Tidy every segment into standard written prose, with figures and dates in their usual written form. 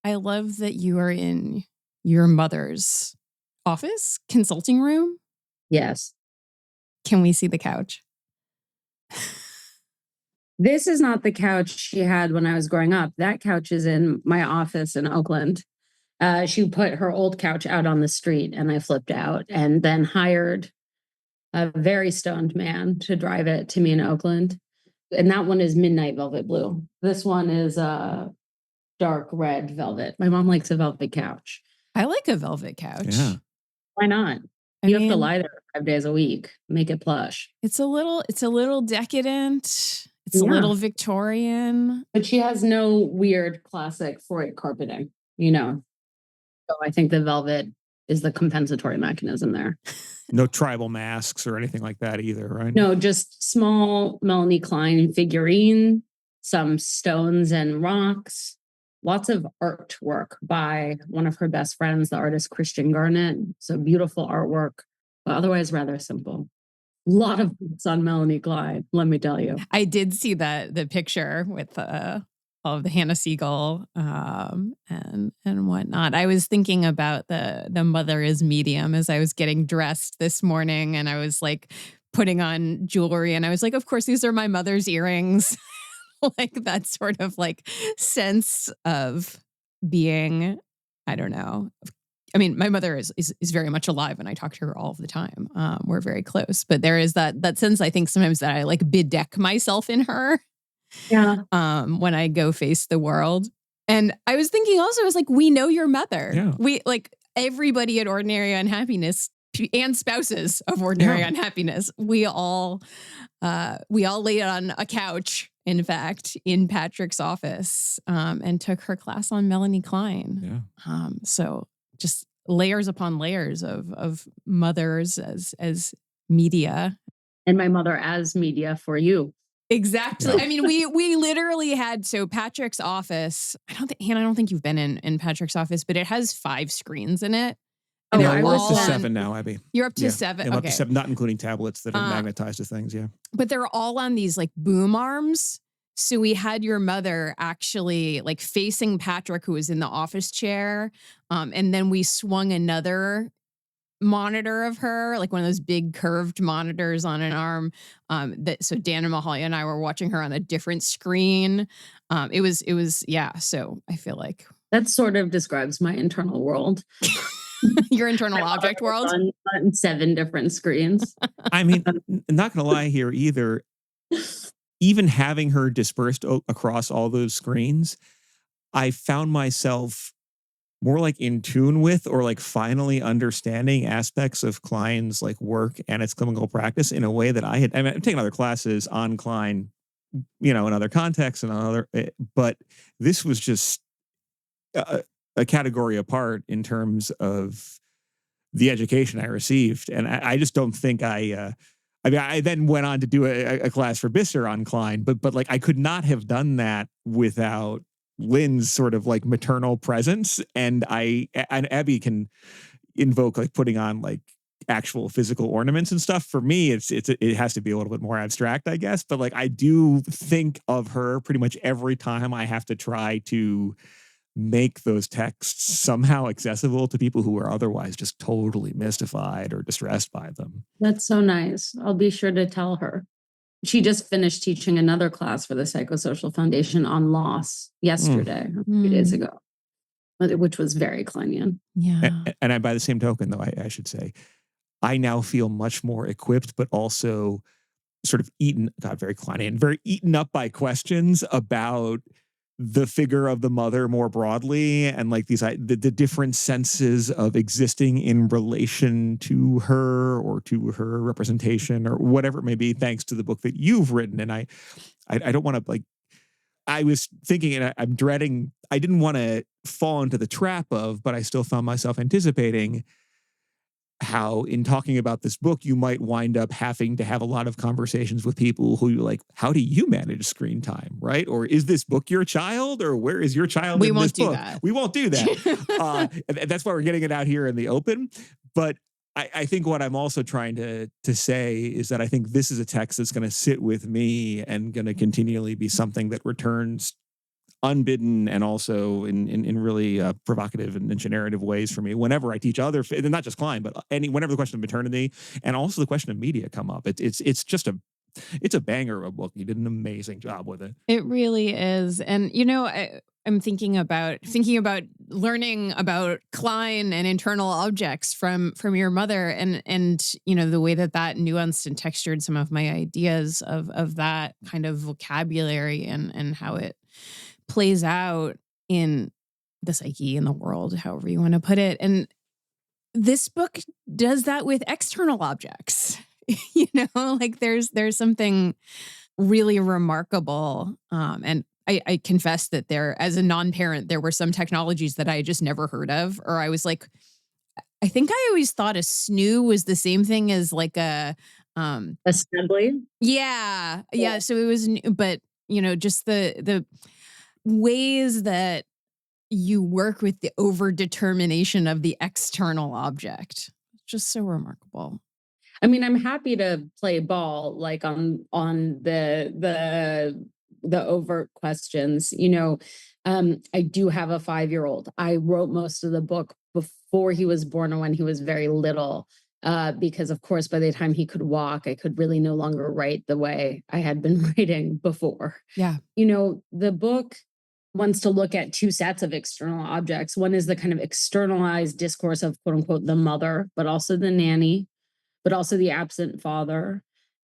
I love that you are in your mother's office, consulting room. Yes. Can we see the couch? This is not the couch she had when I was growing up. That couch is in my office in Oakland. She put her old couch out on the street and I flipped out and then hired a very stoned man to drive it to me in Oakland. And that one is midnight velvet blue. This one is dark red velvet. My mom likes a velvet couch. I like a velvet couch. Yeah. Why not? You have to lie there 5 days a week. Make it plush. It's a little decadent. It's a little Victorian. But she has no weird classic Freud carpeting, you know. So I think the velvet is the compensatory mechanism there. No tribal masks or anything like that either, right? No, just small Melanie Klein figurine, some stones and rocks, lots of artwork by one of her best friends, the artist Christian Garnett. So beautiful artwork, but otherwise rather simple. A lot of books on Melanie Klein, let me tell you. I did see the picture with all of the Hannah Zeavin and whatnot. I was thinking about the Mother is Medium as I was getting dressed this morning, and I was like putting on jewelry, and I was like, of course, these are my mother's earrings. Like that sort of like sense of being, I don't know. I mean, my mother is very much alive and I talk to her all the time. We're very close, but there is that sense, I think sometimes that I like bedeck myself in her. Yeah. When I go face the world. And I was thinking also, I was like, we know your mother. Yeah. We like everybody at Ordinary Unhappiness and spouses of Ordinary Unhappiness. We all laid on a couch, in fact, in Patrick's office, and took her class on Melanie Klein. Yeah. So just layers upon layers of mothers as media. And my mother as media for you. Exactly. Yeah. I mean, we literally had, so Patrick's office, Hannah, I don't think you've been in Patrick's office, but it has 5 screens in it. And we're up to 7 now, Abby. You're up to 7? Yeah, okay. Up to 7, not including tablets that are magnetized to things, yeah. But they're all on these like boom arms. So we had your mother actually like facing Patrick, who was in the office chair. And then we swung another monitor of her, like one of those big curved monitors on an arm. So Dan and Mahalia and I were watching her on a different screen. It was, so I feel like that sort of describes my internal world. Your internal object world on 7 different screens. I mean, not gonna lie here either. Even having her dispersed across all those screens, I found myself more like in tune with, or like finally understanding aspects of Klein's like work and its clinical practice in a way that I've taken other classes on Klein, in other contexts and other, but this was just a category apart in terms of the education I received. And I just don't think I then went on to do a class for Bisser on Klein, but like I could not have done that without Lynn's sort of like maternal presence. And Abby can invoke like putting on like actual physical ornaments and stuff. For me, it has to be a little bit more abstract, I guess. But like I do think of her pretty much every time I have to try to make those texts somehow accessible to people who are otherwise just totally mystified or distressed by them. That's so nice. I'll be sure to tell her. She just finished teaching another class for the Psychosocial Foundation on loss yesterday, a few days ago, which was very Kleinian. Yeah. And by the same token, though, I should say, I now feel much more equipped, but also sort of very Kleinian, very eaten up by questions about the figure of the mother more broadly, and like the different senses of existing in relation to her or to her representation or whatever it may be, thanks to the book that you've written. And I don't want to like, I was thinking, and I'm dreading, I didn't want to fall into the trap of, but I still found myself anticipating how in talking about this book, you might wind up having to have a lot of conversations with people who you're like, how do you manage screen time, right? Or is this book your child? Or where is your child in this book? We won't do that. And that's why we're getting it out here in the open. But I think what I'm also trying to say is that I think this is a text that's going to sit with me and going to continually be something that returns unbidden and also in really provocative and generative ways for me whenever I teach other, and not just Klein, but whenever the question of maternity and also the question of media come up. It's just it's a banger of a book. You did an amazing job with it. It really is. And I'm thinking about learning about Klein and internal objects from your mother, and the way that nuanced and textured some of my ideas of that kind of vocabulary and how it plays out in the psyche, in the world, however you want to put it. And this book does that with external objects. Like there's something really remarkable. And I confess that as a non-parent, there were some technologies that I had just never heard of, or I was like, I think I always thought a snoo was the same thing as like assembly. Yeah. So it was, but just the ways that you work with the overdetermination of the external object. Just so remarkable. I mean, I'm happy to play ball like on the overt questions. I do have a 5-year-old. I wrote most of the book before he was born or when he was very little, because of course, by the time he could walk, I could really no longer write the way I had been writing before. Yeah. The book wants to look at two sets of external objects. One is the kind of externalized discourse of quote unquote the mother, but also the nanny, but also the absent father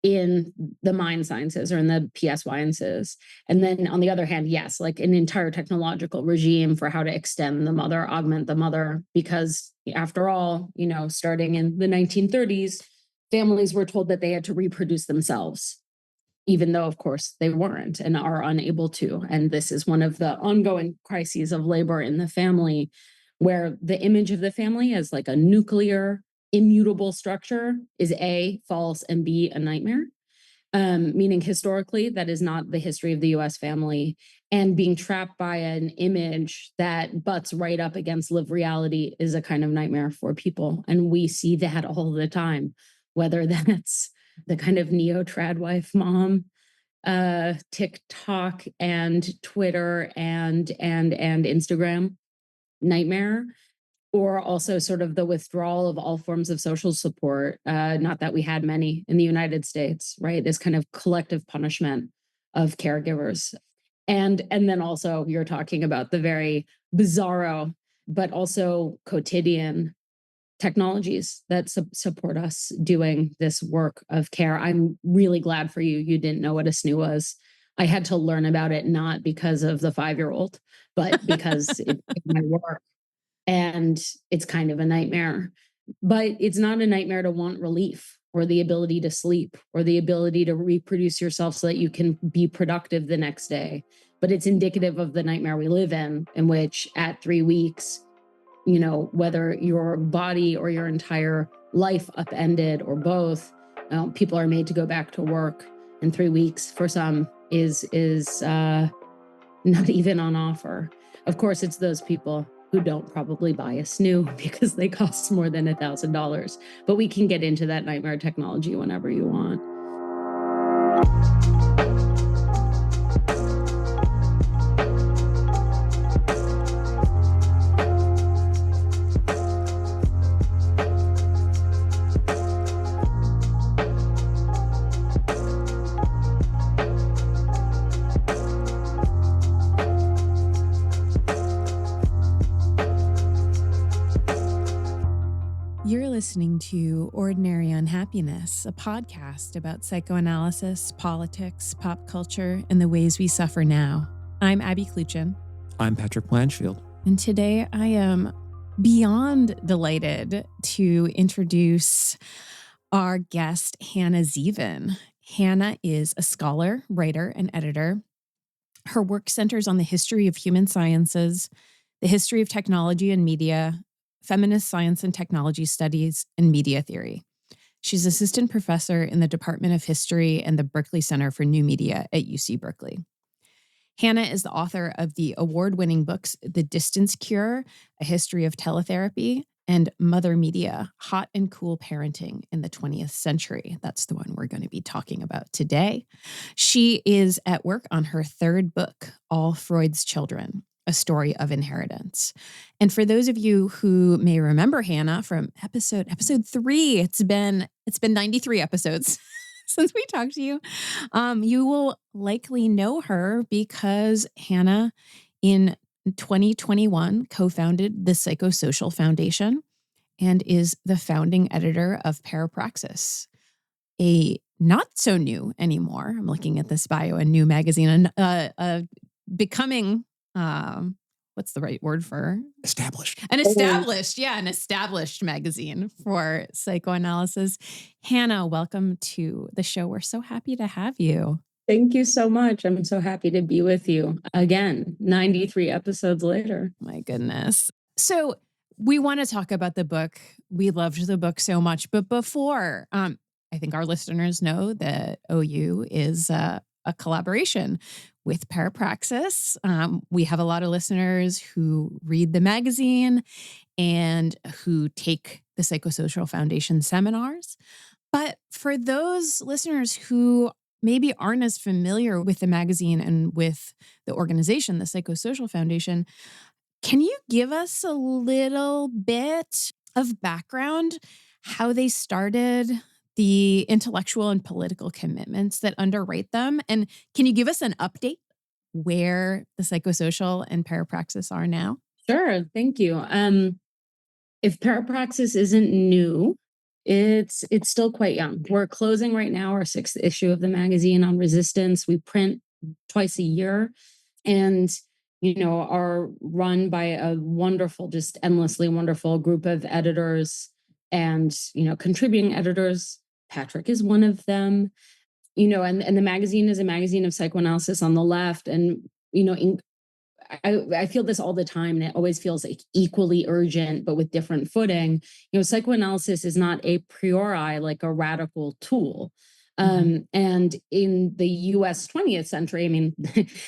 in the mind sciences or in the PS sciences. And then on the other hand, yes, like an entire technological regime for how to extend the mother, augment the mother, because after all, starting in the 1930s, families were told that they had to reproduce themselves, even though, of course, they weren't and are unable to. And this is one of the ongoing crises of labor in the family, where the image of the family as like a nuclear, immutable structure is A, false, and B, a nightmare. Meaning historically, that is not the history of the US family. And being trapped by an image that butts right up against lived reality is a kind of nightmare for people. And we see that all the time, whether that's the kind of neo-trad wife mom, TikTok and Twitter and Instagram nightmare, or also sort of the withdrawal of all forms of social support, not that we had many in the United States, right? This kind of collective punishment of caregivers. And then also you're talking about the very bizarro, but also quotidian technologies that support us doing this work of care. I'm really glad for you. You didn't know what a snoo was. I had to learn about it, not because of the 5-year-old, but because it's my work. And it's kind of a nightmare, but it's not a nightmare to want relief or the ability to sleep or the ability to reproduce yourself so that you can be productive the next day. But it's indicative of the nightmare we live in which at 3 weeks, whether your body or your entire life upended or both, people are made to go back to work, and 3 weeks for some is not even on offer. Of course, it's those people who don't probably buy a snoo because they cost more than $1,000. But we can get into that nightmare technology whenever you want. You're listening to Ordinary Unhappiness, a podcast about psychoanalysis, politics, pop culture, and the ways we suffer now. I'm Abby Kluchin. I'm Patrick Blanchfield. And today I am beyond delighted to introduce our guest, Hannah Zeavin. Hannah is a scholar, writer, and editor. Her work centers on the history of human sciences, the history of technology and media, feminist science and technology studies, and media theory. She's assistant professor in the Department of History and the Berkeley Center for New Media at UC Berkeley. Hannah is the author of the award-winning books The Distance Cure, A History of Teletherapy, and Mother Media, Hot and Cool Parenting in the 20th Century. That's the one we're going to be talking about today. She is at work on her third book, All Freud's Children, A Story of Inheritance. And for those of you who may remember Hannah from episode 3, it's been 93 episodes since we talked to you. You will likely know her because Hannah in 2021 co-founded the Psychosocial Foundation and is the founding editor of Parapraxis, a not so new anymore. I'm looking at this bio, a new magazine, and becoming, what's the right word for? Established. An established magazine for psychoanalysis. Hannah, welcome to the show. We're so happy to have you. Thank you so much. I'm so happy to be with you again, 93 episodes later. My goodness. So we want to talk about the book. We loved the book so much. But before, I think our listeners know that OU is a collaboration with Parapraxis. We have a lot of listeners who read the magazine and who take the Psychosocial Foundation seminars. But for those listeners who maybe aren't as familiar with the magazine and with the organization, the Psychosocial Foundation, can you give us a little bit of background, how they started, the intellectual and political commitments that underwrite them? And can you give us an update where the Psychosocial and Parapraxis are now? Sure. Thank you. If Parapraxis isn't new, it's still quite young. We're closing right now our 6th issue of the magazine on resistance. We print twice a year and, are run by a wonderful, just endlessly wonderful group of editors and, contributing editors. Patrick is one of them, and the magazine is a magazine of psychoanalysis on the left. And, I feel this all the time, and it always feels like equally urgent, but with different footing. Psychoanalysis is not a priori like a radical tool. And in the US 20th century,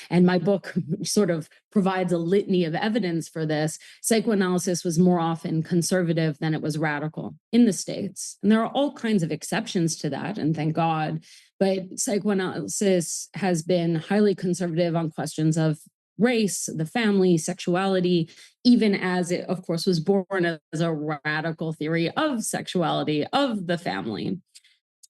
and my book sort of provides a litany of evidence for this, psychoanalysis was more often conservative than it was radical in the States. And there are all kinds of exceptions to that, and thank God. But psychoanalysis has been highly conservative on questions of race, the family, sexuality, even as it, of course, was born as a radical theory of sexuality, of the family.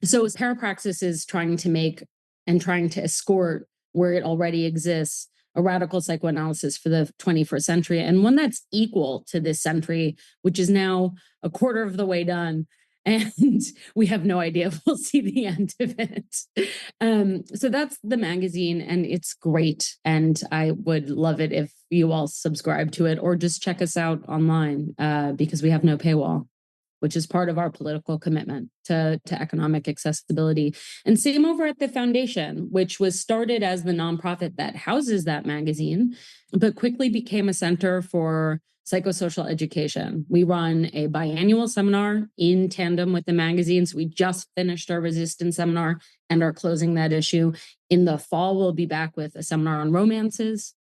So Parapraxis is trying to make and trying to escort where it already exists a radical psychoanalysis for the 21st century, and one that's equal to this century, which is now a quarter of the way done. And we have no idea if we'll see the end of it. So that's the magazine, and it's great. And I would love it if you all subscribe to it or just check us out online because we have no paywall, which is part of our political commitment to economic accessibility. And same over at the foundation, which was started as the nonprofit that houses that magazine, but quickly became a center for psychosocial education. We run a biannual seminar in tandem with the magazine. So we just finished our resistance seminar and are closing that issue. In the fall, we'll be back with a seminar on romances,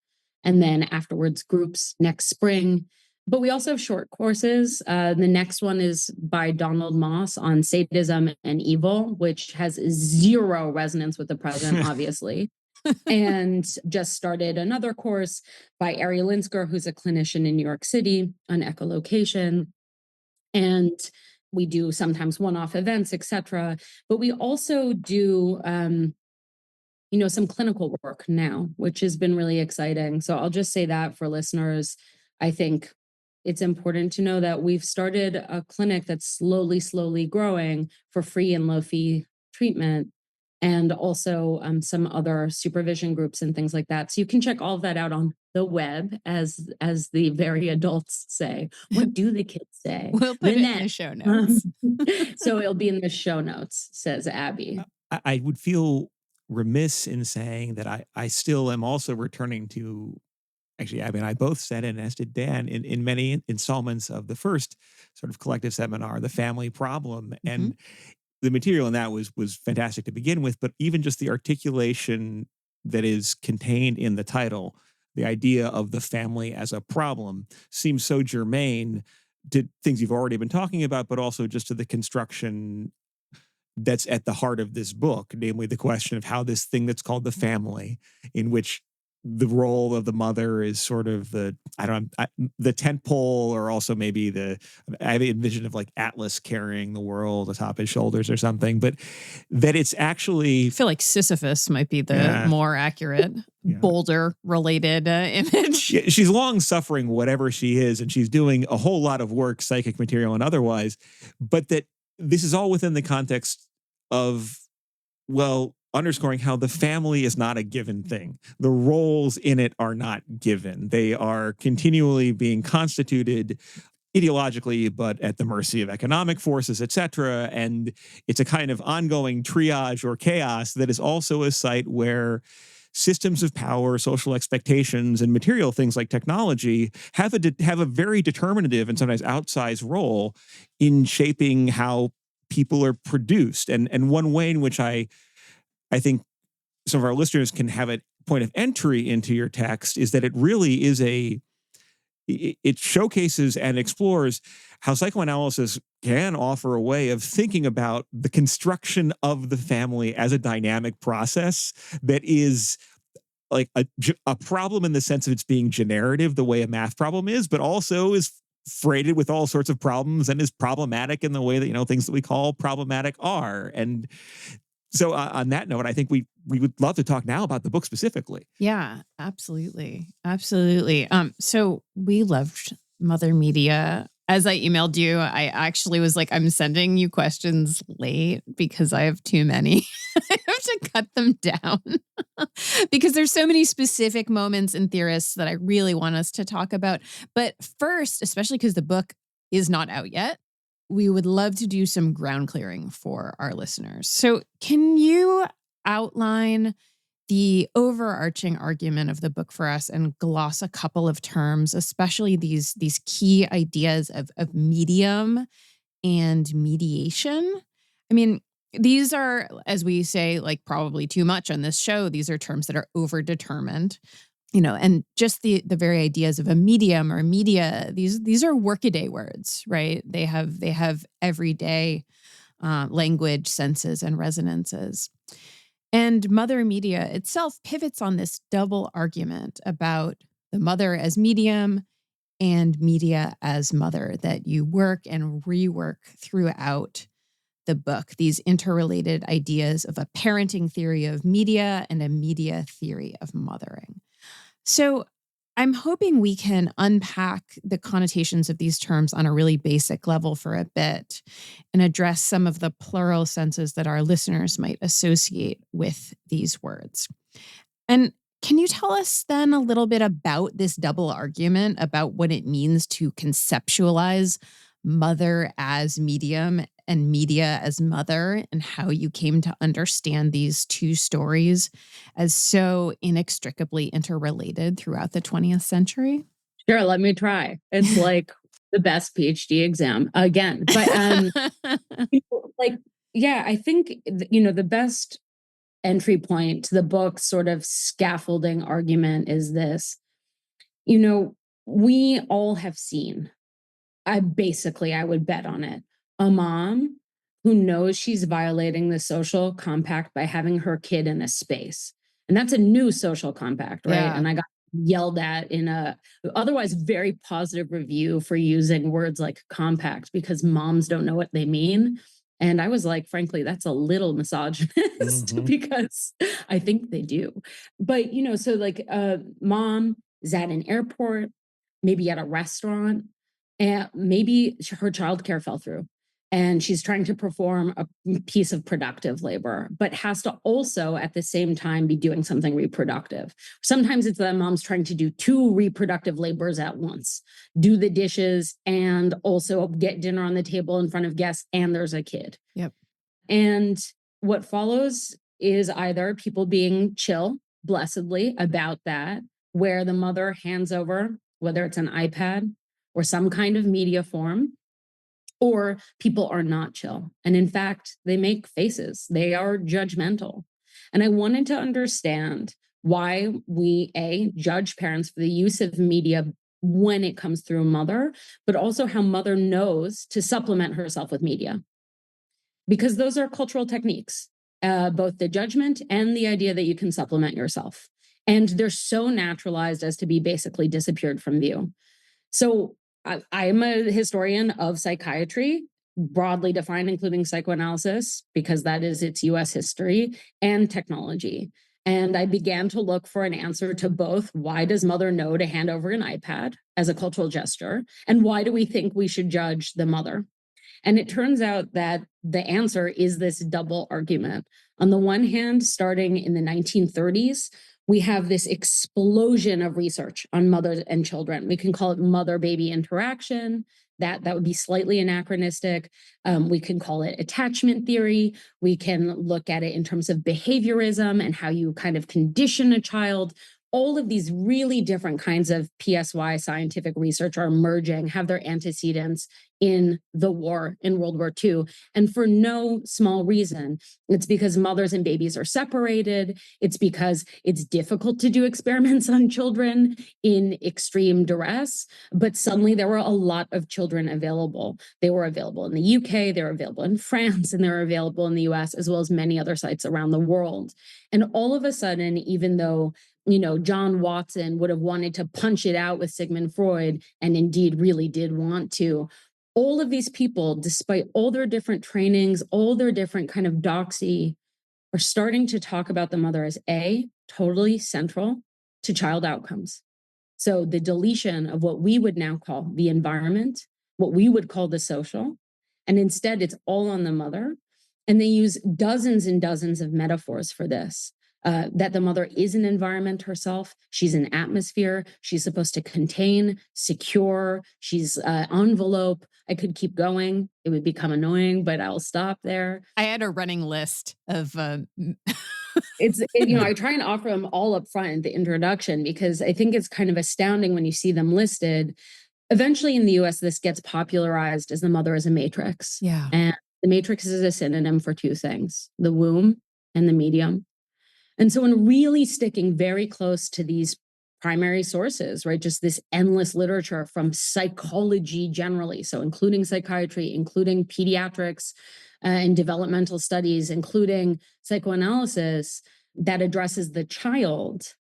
and then afterwards groups next spring. But we also have short courses. The next one is by Donald Moss on sadism and evil, which has zero resonance with the present, obviously. And just started another course by Ari Linsker, who's a clinician in New York City, on echolocation. And we do sometimes one-off events, etc. But we also do some clinical work now, which has been really exciting. So I'll just say that for listeners. I think it's important to know that we've started a clinic that's slowly growing for free and low fee treatment, and also some other supervision groups and things like that. So you can check all of that out on the web, as the very adults say. What do the kids say? We'll put it in the show notes. So it'll be in the show notes, says Abby. I would feel remiss in saying that I still am also returning to, actually, Abby and I both said it, and as did Dan, in many installments of the first sort of collective seminar, The Family Problem. And the material in that was fantastic to begin with, but even just the articulation that is contained in the title, the idea of the family as a problem, seems so germane to things you've already been talking about, but also just to the construction that's at the heart of this book, namely the question of how this thing that's called the family, in which the role of the mother is sort of the the tent pole, or also maybe I have a vision of like Atlas carrying the world atop his shoulders or something, but that it's actually, I feel like Sisyphus might be the Yeah. more accurate boulder related image. Yeah, she's long suffering, whatever she is, and she's doing a whole lot of work, psychic material and otherwise, but that this is all within the context of, well, underscoring how the family is not a given thing. The roles in it are not given. They are continually being constituted ideologically, but at the mercy of economic forces, etc. And it's a kind of ongoing triage or chaos that is also a site where systems of power, social expectations, and material things like technology have a very determinative and sometimes outsized role in shaping how people are produced. And one way in which I think some of our listeners can have a point of entry into your text is that it really is it showcases and explores how psychoanalysis can offer a way of thinking about the construction of the family as a dynamic process that is like a problem in the sense of it's being generative, the way a math problem is, but also is freighted with all sorts of problems and is problematic in the way that, things that we call problematic are. And so on that note, I think we would love to talk now about the book specifically. Yeah, absolutely. Absolutely. So we loved Mother Media. As I emailed you, I actually was like, I'm sending you questions late because I have too many. I have to cut them down because there's so many specific moments and theorists that I really want us to talk about. But first, especially because the book is not out yet, we would love to do some ground clearing for our listeners. So can you outline the overarching argument of the book for us and gloss a couple of terms, especially these key ideas of medium and mediation? I mean, these are, as we say, like probably too much on this show, these are terms that are overdetermined. And just the very ideas of a medium or media, these are workaday words, right? They have everyday language, senses, and resonances. And Mother Media itself pivots on this double argument about the mother as medium and media as mother that you work and rework throughout the book. These interrelated ideas of a parenting theory of media and a media theory of mothering. So I'm hoping we can unpack the connotations of these terms on a really basic level for a bit and address some of the plural senses that our listeners might associate with these words. And can you tell us then a little bit about this double argument about what it means to conceptualize mother as medium and media as mother, and how you came to understand these two stories as so inextricably interrelated throughout the 20th century? Sure, let me try. It's like the best PhD exam again. But I think the best entry point to the book sort of scaffolding argument is this. We all have seen, I would bet on it, a mom who knows she's violating the social compact by having her kid in a space. And that's a new social compact, right? Yeah. And I got yelled at in a otherwise very positive review for using words like compact because moms don't know what they mean. And I was like, frankly, that's a little misogynist because I think they do. But, so like mom is at an airport, maybe at a restaurant, and maybe her childcare fell through and she's trying to perform a piece of productive labor, but has to also at the same time be doing something reproductive. Sometimes it's that mom's trying to do two reproductive labors at once, do the dishes and also get dinner on the table in front of guests, and there's a kid. Yep. And what follows is either people being chill, blessedly, about that, where the mother hands over, whether it's an iPad or some kind of media form, or people are not chill. And in fact, they make faces. They are judgmental. And I wanted to understand why we, judge parents for the use of media when it comes through mother, but also how mother knows to supplement herself with media. Because those are cultural techniques, both the judgment and the idea that you can supplement yourself. And they're so naturalized as to be basically disappeared from view. So I'm a historian of psychiatry, broadly defined, including psychoanalysis, because that is its US history, and technology. And I began to look for an answer to both. Why does mother know to hand over an iPad as a cultural gesture? And why do we think we should judge the mother? And it turns out that the answer is this double argument. On the one hand, starting in the 1930s, we have this explosion of research on mothers and children. We can call it mother-baby interaction. That would be slightly anachronistic. We can call it attachment theory. We can look at it in terms of behaviorism and how you kind of condition a child. All of these really different kinds of PSY scientific research are emerging, have their antecedents in the war, in World War II. And for no small reason. It's because mothers and babies are separated. It's because it's difficult to do experiments on children in extreme duress. But suddenly there were a lot of children available. They were available in the UK, they were available in France, and they were available in the US, as well as many other sites around the world. And all of a sudden, even though John Watson would have wanted to punch it out with Sigmund Freud, and indeed really did want to, all of these people, despite all their different trainings, all their different kind of doxy, are starting to talk about the mother as totally central to child outcomes. So the deletion of what we would now call the environment, what we would call the social, and instead it's all on the mother. And they use dozens and dozens of metaphors for this. That the mother is an environment herself. She's an atmosphere. She's supposed to contain, secure. She's envelope. I could keep going. It would become annoying, but I'll stop there. I had a running list of I try and offer them all up front in the introduction because I think it's kind of astounding when you see them listed. Eventually in the US, this gets popularized as the mother as a matrix. Yeah. And the matrix is a synonym for two things, the womb and the medium. And so in really sticking very close to these primary sources, right, just this endless literature from psychology generally, so including psychiatry, including pediatrics and developmental studies, including psychoanalysis that addresses the child,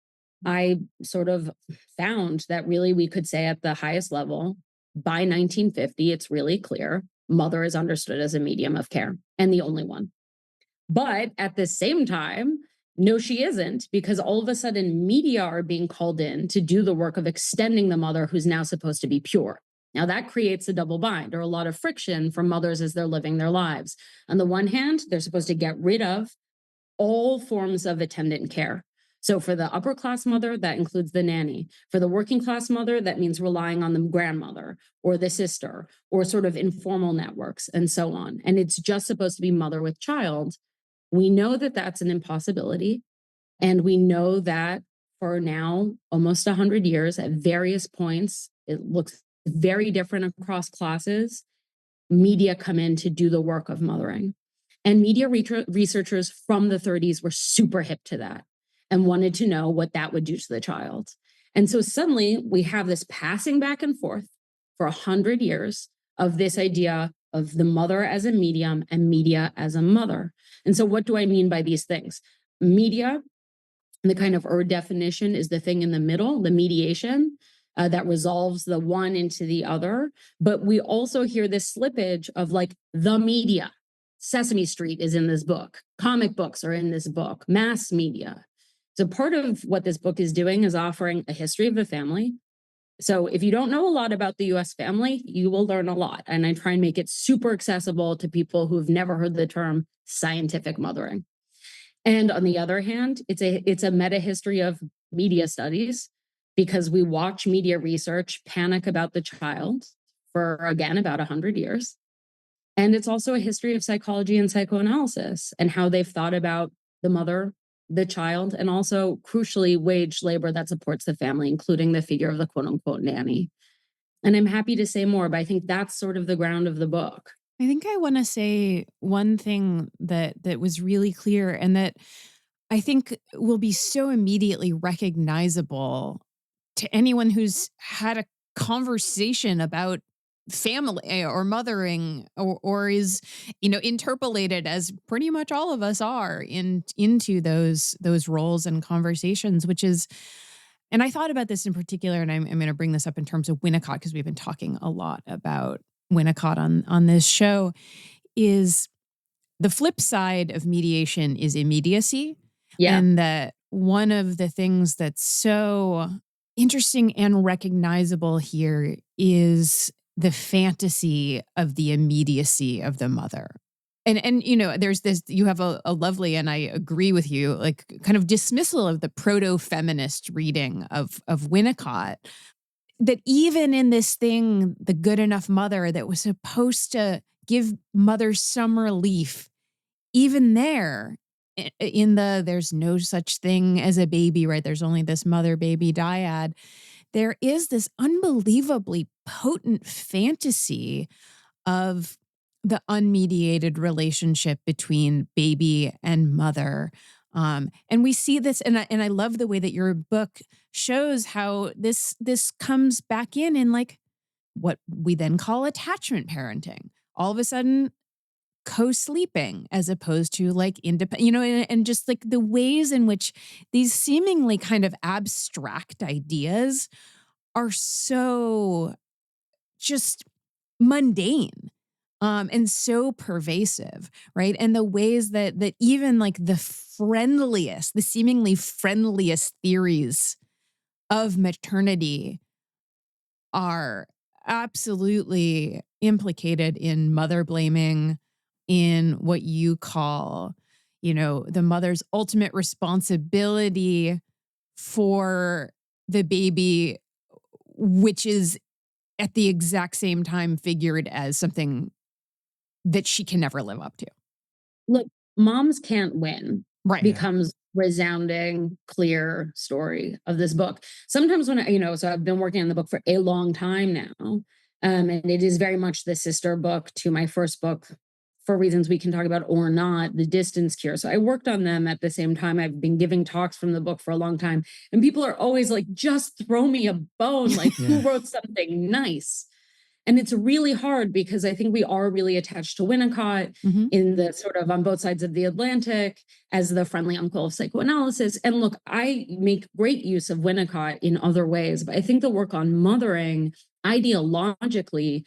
I sort of found that really we could say at the highest level, by 1950, it's really clear, mother is understood as a medium of care and the only one. But at the same time, no, she isn't, because all of a sudden media are being called in to do the work of extending the mother who's now supposed to be pure. Now that creates a double bind or a lot of friction for mothers as they're living their lives. On the one hand, they're supposed to get rid of all forms of attendant care. So for the upper class mother, that includes the nanny. For the working class mother, that means relying on the grandmother or the sister or sort of informal networks and so on. And it's just supposed to be mother with child. We know that that's an impossibility. And we know that for now, almost 100 years, at various points, it looks very different across classes. Media come in to do the work of mothering. And media researchers from the 30s were super hip to that and wanted to know what that would do to the child. And so suddenly we have this passing back and forth for 100 years of this idea of the mother as a medium and media as a mother. And so what do I mean by these things? Media, the kind of definition is the thing in the middle, the mediation that resolves the one into the other. But we also hear this slippage of like the media. Sesame Street is in this book. Comic books are in this book. Mass media. So part of what this book is doing is offering a history of the family. So if you don't know a lot about the US family, you will learn a lot. And I try and make it super accessible to people who've never heard the term scientific mothering. And on the other hand, it's a meta history of media studies because we watch media research panic about the child for, again, about 100 years. And it's also a history of psychology and psychoanalysis and how they've thought about the mother, the child, and also crucially wage labor that supports the family, including the figure of the quote unquote nanny. And I'm happy to say more, but I think that's sort of the ground of the book. I think I want to say one thing that was really clear and that I think will be so immediately recognizable to anyone who's had a conversation about family or mothering, or is, you know, interpolated, as pretty much all of us are, into those roles and conversations, which is, and I thought about this in particular, and I'm going to bring this up in terms of Winnicott, because we've been talking a lot about Winnicott on this show, is the flip side of mediation is immediacy. Yeah. And that one of the things that's so interesting and recognizable here is the fantasy of the immediacy of the mother. And you know, there's this, you have a lovely, and I agree with you, like kind of dismissal of the proto-feminist reading of Winnicott, that even in this thing, The Good Enough Mother, that was supposed to give mothers some relief, even there, in the there's no such thing as a baby, right? There's only this mother-baby dyad. There is this unbelievably potent fantasy of the unmediated relationship between baby and mother. And we see this, and I love the way that your book shows how this comes back in like what we then call attachment parenting. All of a sudden, co-sleeping as opposed to like independent, you know, and just like the ways in which these seemingly kind of abstract ideas are so just mundane, and so pervasive, right? And the ways that even like the seemingly friendliest theories of maternity are absolutely implicated in mother blaming, in what you call, you know, the mother's ultimate responsibility for the baby, which is at the exact same time figured as something that she can never live up to. Look, moms can't win Right. becomes resounding, clear story of this book. Sometimes when so I've been working on the book for a long time now. And it is very much the sister book to my first book, for reasons we can talk about or not, The Distance Cure. So I worked on them at the same time. I've been giving talks from the book for a long time. And people are always like, just throw me a bone. Like, who wrote something nice? And it's really hard because I think we are really attached to Winnicott in the sort of on both sides of the Atlantic as the friendly uncle of psychoanalysis. And look, I make great use of Winnicott in other ways, but I think the work on mothering ideologically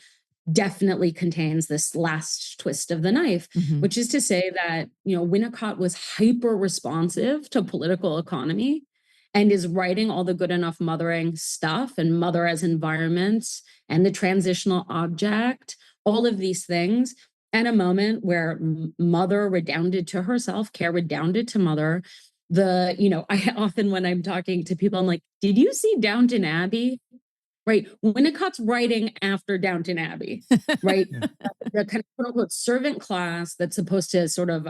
definitely contains this last twist of the knife, which is to say that, Winnicott was hyper responsive to political economy and is writing all the good enough mothering stuff and mother as environments and the transitional object, all of these things at a moment where mother redounded to herself, care redounded to mother. I often, when I'm talking to people, I'm like, did you see Downton Abbey? Right. Winnicott's writing after Downton Abbey, right? The kind of quote unquote servant class that's supposed to sort of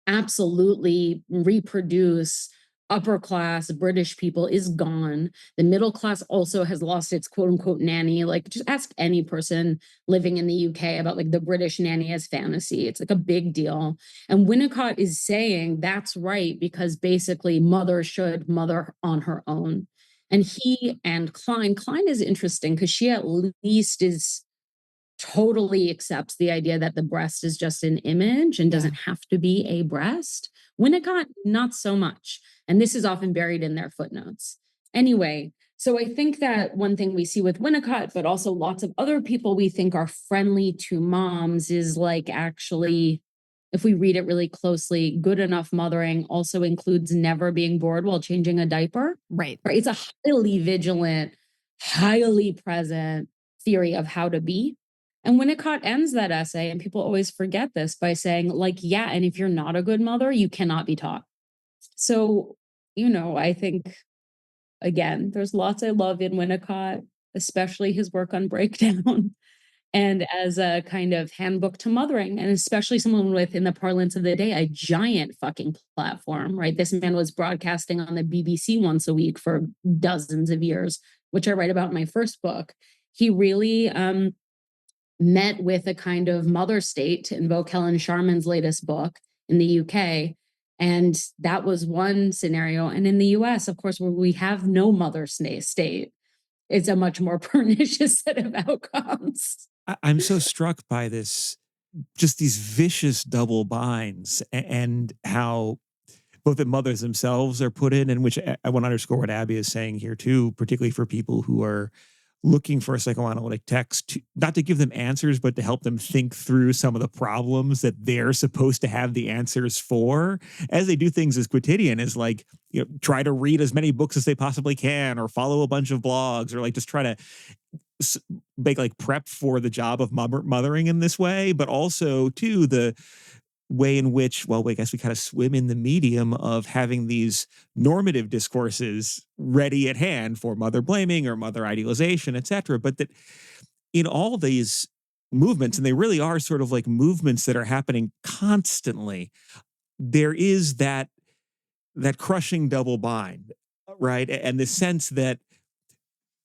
absolutely reproduce upper class British people is gone. The middle class also has lost its quote unquote nanny. Like, just ask any person living in the UK about like the British nanny as fantasy. It's like a big deal. And Winnicott is saying that's right, because basically mother should mother on her own. And he and Klein is interesting because she at least is totally accepts the idea that the breast is just an image and doesn't have to be a breast. Winnicott, not so much. And this is often buried in their footnotes. Anyway, so I think that one thing we see with Winnicott, but also lots of other people we think are friendly to moms, is like, actually, if we read it really closely, good enough mothering also includes never being bored while changing a diaper. Right. It's a highly vigilant, highly present theory of how to be. And Winnicott ends that essay, and people always forget this, by saying, like, yeah, and if you're not a good mother, you cannot be taught. So, I think, again, there's lots I love in Winnicott, especially his work on breakdown and as a kind of handbook to mothering, and especially someone with, in the parlance of the day, a giant fucking platform, right? This man was broadcasting on the BBC once a week for dozens of years, which I write about in my first book. He really met with a kind of mother state, to invoke Helen Sharman's latest book, in the UK. And that was one scenario. And in the US, of course, where we have no mother state, it's a much more pernicious set of outcomes. I'm so struck by this, just these vicious double binds and how both the mothers themselves are put in, and which I want to underscore what Abby is saying here too, particularly for people who are looking for a psychoanalytic text, not to give them answers, but to help them think through some of the problems that they're supposed to have the answers for, as they do things as quotidian as like, try to read as many books as they possibly can, or follow a bunch of blogs, or like just try to make like prep for the job of mothering in this way, but also too the way in which, well, I guess we kind of swim in the medium of having these normative discourses ready at hand for mother blaming or mother idealization, et cetera. But that in all these movements, and they really are sort of like movements that are happening constantly, there is that crushing double bind, right? And the sense that,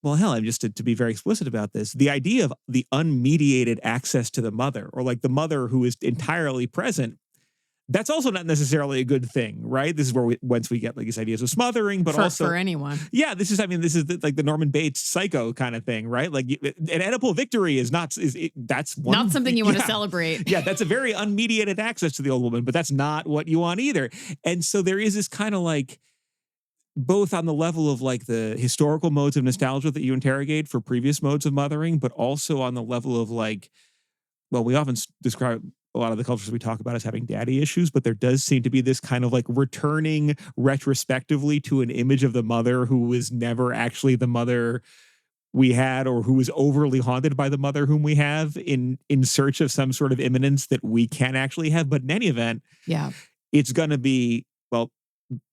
well, hell, I'm just to be very explicit about this, the idea of the unmediated access to the mother, or like the mother who is entirely present, that's also not necessarily a good thing, right? This is where once we get like these ideas of smothering, but also for anyone. Yeah, this is like the Norman Bates Psycho kind of thing, right? Like an Oedipal victory is that's one, not something you want to celebrate. Yeah, that's a very unmediated access to the old woman, but that's not what you want either. And so there is this kind of like, both on the level of like the historical modes of nostalgia that you interrogate for previous modes of mothering, but also on the level of like, well, we often describe a lot of the cultures we talk about as having daddy issues, but there does seem to be this kind of like returning retrospectively to an image of the mother who was never actually the mother we had, or who was overly haunted by the mother whom we have, in search of some sort of imminence that we can actually have. But in any event, yeah, it's going to be, well,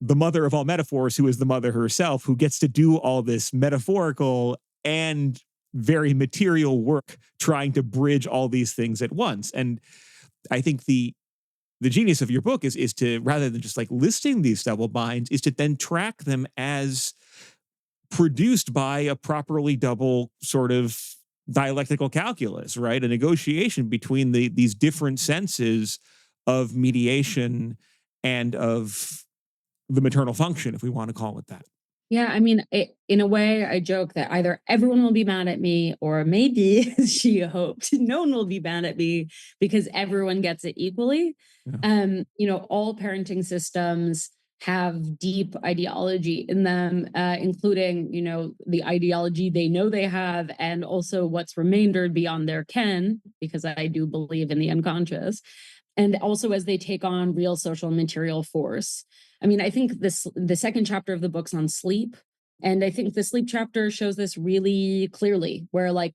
the mother of all metaphors, who is the mother herself, who gets to do all this metaphorical and very material work trying to bridge all these things at once. And I think the genius of your book is to, rather than just like listing these double binds, is to then track them as produced by a properly double sort of dialectical calculus, right? A negotiation between these different senses of mediation and of the maternal function, if we want to call it that. Yeah, I mean, in a way, I joke that either everyone will be mad at me, or maybe, as she hoped, no one will be mad at me, because everyone gets it equally. Yeah. All parenting systems have deep ideology in them, including, the ideology they know they have, and also what's remaindered beyond their ken, because I do believe in the unconscious. And also as they take on real social and material force. I mean, I think the second chapter of the book's on sleep. And I think the sleep chapter shows this really clearly, where, like,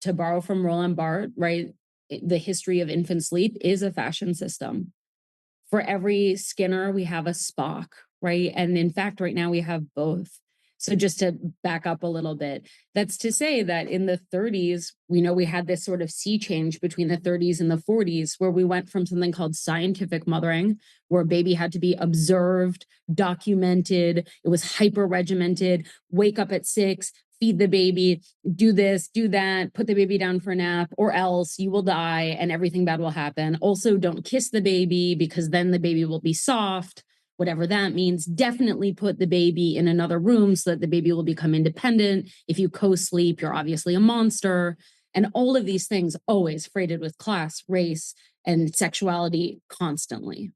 to borrow from Roland Barthes, right, the history of infant sleep is a fashion system. For every Skinner, we have a Spock, right? And in fact, right now we have both. So just to back up a little bit, that's to say that in the 30s, we know we had this sort of sea change between the 30s and the 40s, where we went from something called scientific mothering, where a baby had to be observed, documented, it was hyper regimented, wake up at 6, feed the baby, do this, do that, put the baby down for a nap, or else you will die and everything bad will happen. Also, don't kiss the baby, because then the baby will be soft, whatever that means. Definitely put the baby in another room so that the baby will become independent. If you co-sleep, you're obviously a monster. And all of these things always freighted with class, race, and sexuality constantly.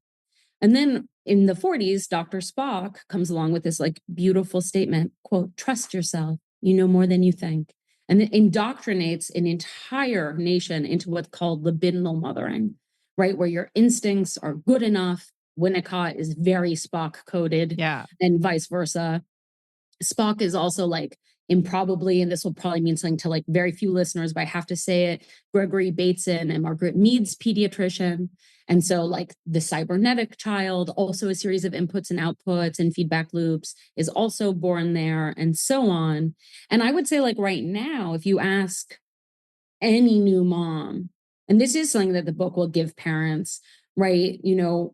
And then in the 40s, Dr. Spock comes along with this like beautiful statement, quote, "Trust yourself. You know more than you think." And it indoctrinates an entire nation into what's called libidinal mothering, right? Where your instincts are good enough. Winnicott is very Spock coded, yeah, and vice versa. Spock is also like improbably, and this will probably mean something to like very few listeners, but I have to say it, Gregory Bateson and Margaret Mead's pediatrician. And so like the cybernetic child, also a series of inputs and outputs and feedback loops, is also born there, and so on. And I would say, like, right now, if you ask any new mom, and this is something that the book will give parents, right?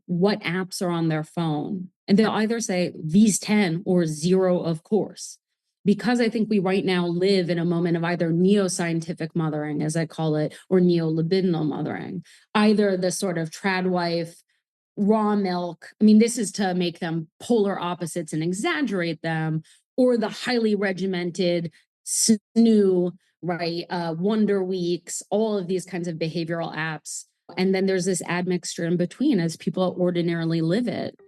What apps are on their phone? And they'll either say these 10 or 0, of course. Because I think we right now live in a moment of either neo-scientific mothering, as I call it, or neo-libidinal mothering. Either the sort of trad wife, raw milk, I mean, this is to make them polar opposites and exaggerate them, or the highly regimented, Snoo, right? Wonder Weeks, all of these kinds of behavioral apps. And then there's this admixture in between as people ordinarily live it.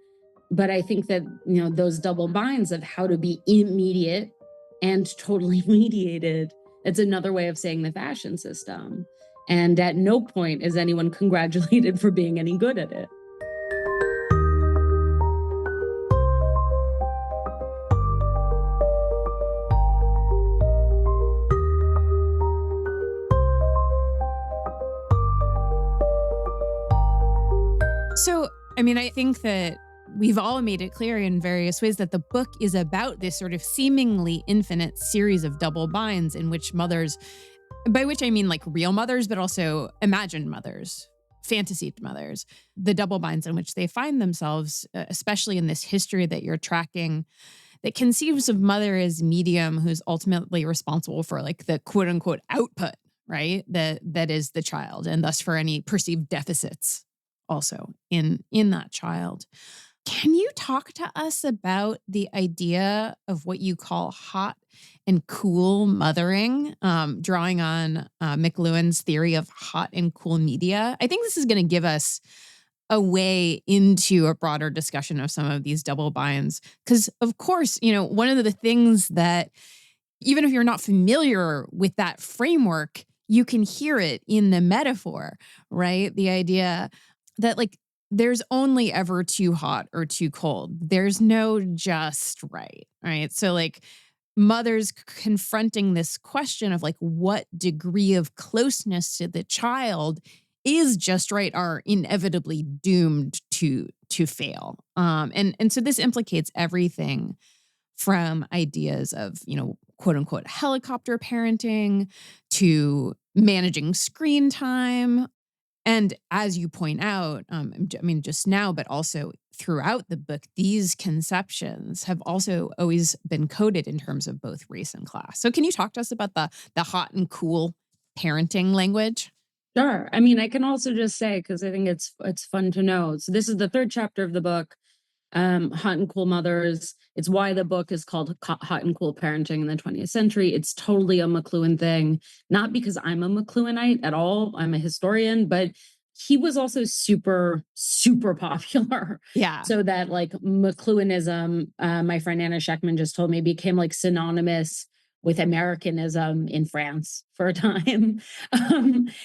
But I think that, those double binds of how to be immediate and totally mediated, it's another way of saying the fashion system. And at no point is anyone congratulated for being any good at it. So, I mean, I think that we've all made it clear in various ways that the book is about this sort of seemingly infinite series of double binds in which mothers, by which I mean like real mothers, but also imagined mothers, fantasied mothers, the double binds in which they find themselves, especially in this history that you're tracking, that conceives of mother as medium who's ultimately responsible for like the quote unquote output, right? That is the child, and thus for any perceived deficits also in that child. Can you talk to us about the idea of what you call hot and cool mothering, drawing on McLuhan's theory of hot and cool media? I think this is going to give us a way into a broader discussion of some of these double binds. Because, of course, one of the things that, even if you're not familiar with that framework, you can hear it in the metaphor, right? The idea that like there's only ever too hot or too cold. There's no just right? So like mothers confronting this question of like what degree of closeness to the child is just right are inevitably doomed to fail. And so this implicates everything from ideas of, quote unquote helicopter parenting to managing screen time. And as you point out, I mean, just now, but also throughout the book, these conceptions have also always been coded in terms of both race and class. So can you talk to us about the hot and cool parenting language? Sure. I mean, I can also just say, because I think it's fun to know. So this is the third chapter of the book, Hot and Cool Mothers. It's why the book is called Hot and Cool Parenting in the 20th Century. It's totally a McLuhan thing, not because I'm a McLuhanite at all. I'm a historian, but he was also super, super popular. Yeah. So that like McLuhanism, my friend Anna Sheckman just told me, became like synonymous with Americanism in France for a time,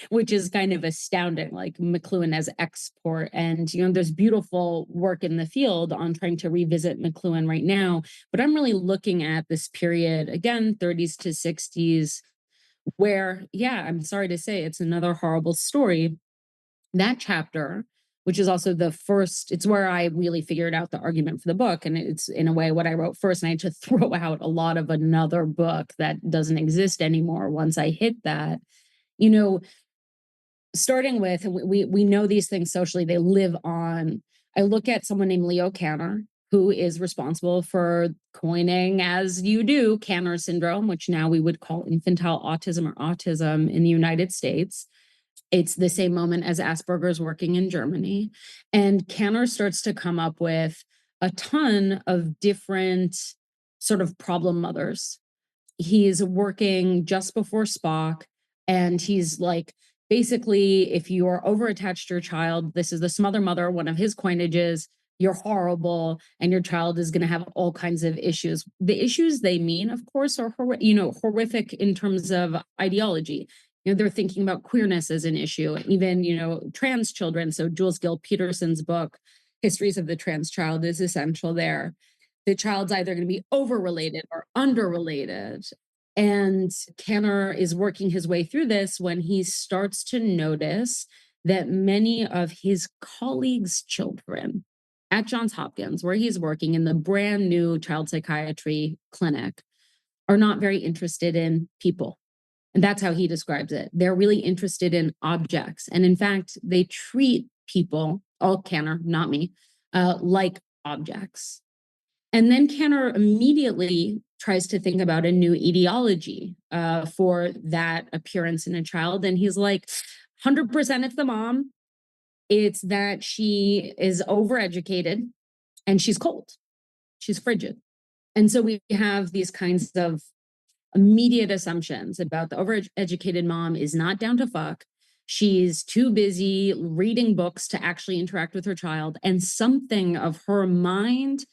which is kind of astounding, like McLuhan as export. And, there's beautiful work in the field on trying to revisit McLuhan right now. But I'm really looking at this period, again, 30s to 60s, where, yeah, I'm sorry to say it's another horrible story. That chapter, which is also the first, it's where I really figured out the argument for the book. And it's in a way what I wrote first. And I had to throw out a lot of another book that doesn't exist anymore once I hit that. You know, Starting with, we know these things socially, they live on. I look at someone named Leo Kanner, who is responsible for coining, as you do, Kanner syndrome, which now we would call infantile autism or autism in the United States. It's the same moment as Asperger's working in Germany. And Kanner starts to come up with a ton of different sort of problem mothers. He's working just before Spock, and he's like, basically, if you are overattached to your child, this is the smother mother, one of his coinages, you're horrible, and your child is going to have all kinds of issues. The issues they mean, of course, are horrific in terms of ideology. They're thinking about queerness as an issue, even, trans children. So Jules Gill Peterson's book, Histories of the Trans Child, is essential there. The child's either going to be over-related or under-related. And Kanner is working his way through this when he starts to notice that many of his colleagues' children at Johns Hopkins, where he's working in the brand new child psychiatry clinic, are not very interested in people. And that's how he describes it. They're really interested in objects. And in fact, they treat people, all Kanner, not me, like objects. And then Kanner immediately tries to think about a new etiology for that appearance in a child. And he's like, 100% it's the mom. It's that she is overeducated and she's cold. She's frigid. And so we have these kinds of immediate assumptions about the overeducated mom is not down to fuck. She's too busy reading books to actually interact with her child, and something of her mind,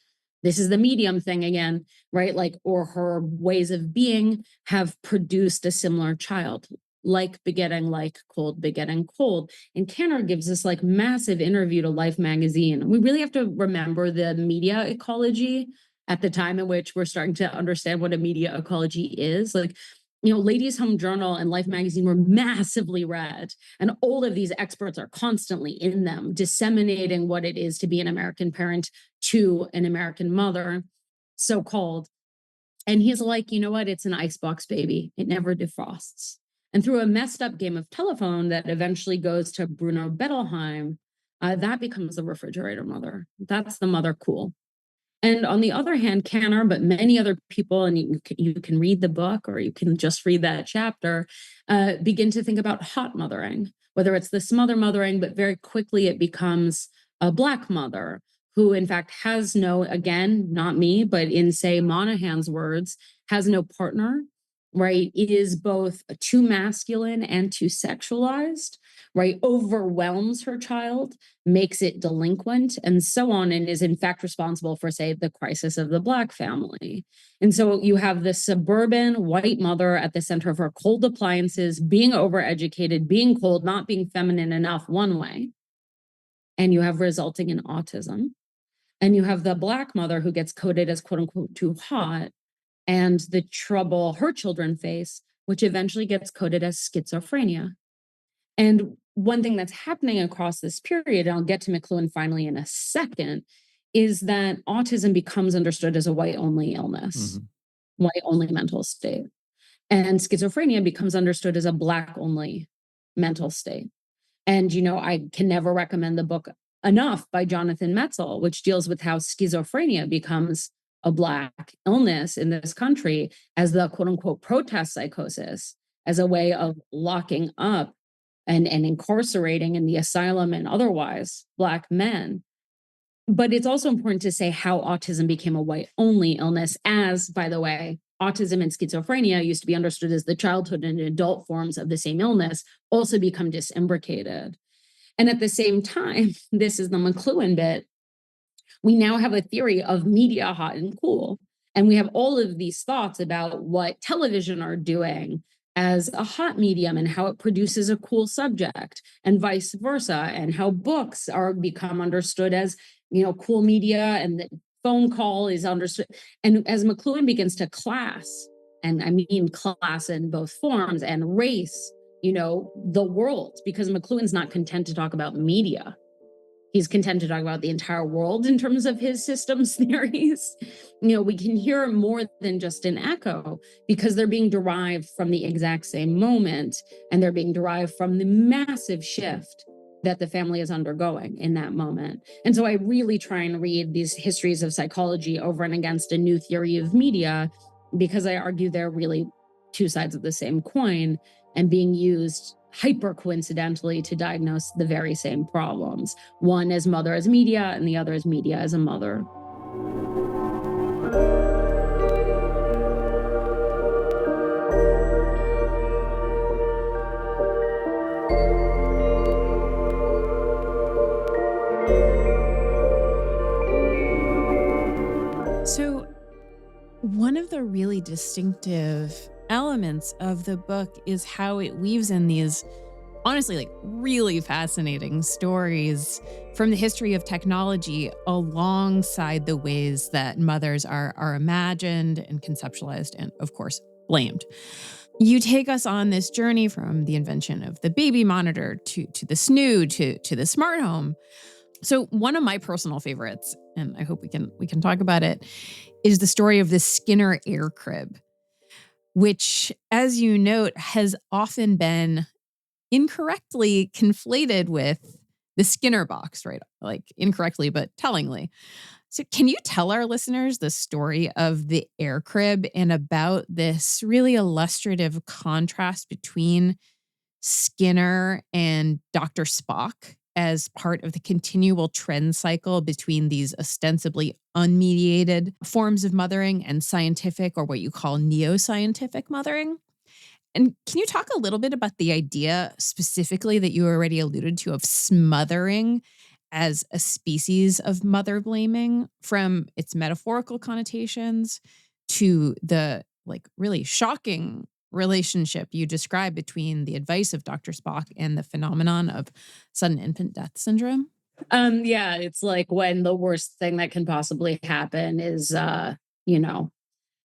this is the medium thing again, right? Like, or her ways of being have produced a similar child, like begetting like, cold begetting cold. And Canner gives this like massive interview to Life magazine. We really have to remember the media ecology at the time in which we're starting to understand what a media ecology is. Like, Ladies Home Journal and Life magazine were massively read, and all of these experts are constantly in them, disseminating what it is to be an American parent to an American mother, so called. And he's like, you know what? It's an icebox baby. It never defrosts. And through a messed up game of telephone that eventually goes to Bruno Bettelheim, that becomes the refrigerator mother. That's the mother cool. And on the other hand, Canner, but many other people, and you can read the book or you can just read that chapter, begin to think about hot mothering, whether it's the smother mothering, but very quickly it becomes a Black mother who in fact has no, again, not me, but in say Monahan's words, has no partner, right? It is both too masculine and too sexualized, right? Overwhelms her child, makes it delinquent, and so on, and is in fact responsible for, say, the crisis of the Black family. And so you have this suburban white mother at the center of her cold appliances, being overeducated, being cold, not being feminine enough one way. And you have resulting in autism. And you have the Black mother who gets coded as quote unquote too hot, and the trouble her children face, which eventually gets coded as schizophrenia. And one thing that's happening across this period, and I'll get to McLuhan finally in a second, is that autism becomes understood as a white-only illness, white-only mental state. And schizophrenia becomes understood as a Black-only mental state. And, I can never recommend the book enough by Jonathan Metzl, which deals with how schizophrenia becomes a Black illness in this country as the quote-unquote protest psychosis, as a way of locking up and incarcerating in the asylum and otherwise Black men. But it's also important to say how autism became a white-only illness, as, by the way, autism and schizophrenia used to be understood as the childhood and adult forms of the same illness, also become disimbricated. And at the same time, this is the McLuhan bit, we now have a theory of media hot and cool. And we have all of these thoughts about what television are doing as a hot medium and how it produces a cool subject, and vice versa, and how books are become understood as, cool media, and the phone call is understood. And as McLuhan begins to class, and I mean class in both forms, and race, the world, because McLuhan's not content to talk about media. He's content to talk about the entire world in terms of his systems theories. We can hear more than just an echo because they're being derived from the exact same moment, and they're being derived from the massive shift that the family is undergoing in that moment. And so I really try and read these histories of psychology over and against a new theory of media, because I argue they're really two sides of the same coin and being used hyper coincidentally to diagnose the very same problems. One as mother as media, and the other as media as a mother. So, one of the really distinctive elements of the book is how it weaves in these, honestly, like really fascinating stories from the history of technology alongside the ways that mothers are imagined and conceptualized and, of course, blamed. You take us on this journey from the invention of the baby monitor to the snoo to the smart home. So one of my personal favorites, and I hope we can talk about it, is the story of the Skinner air crib, which, as you note, has often been incorrectly conflated with the Skinner box, right? Like incorrectly, but tellingly. So can you tell our listeners the story of the air crib and about this really illustrative contrast between Skinner and Dr. Spock as part of the continual trend cycle between these ostensibly unmediated forms of mothering and scientific, or what you call neo-scientific mothering. And can you talk a little bit about the idea specifically that you already alluded to of smothering as a species of mother blaming, from its metaphorical connotations to the like really shocking relationship you describe between the advice of Dr. Spock and the phenomenon of sudden infant death syndrome? Yeah, it's like when the worst thing that can possibly happen is, you know,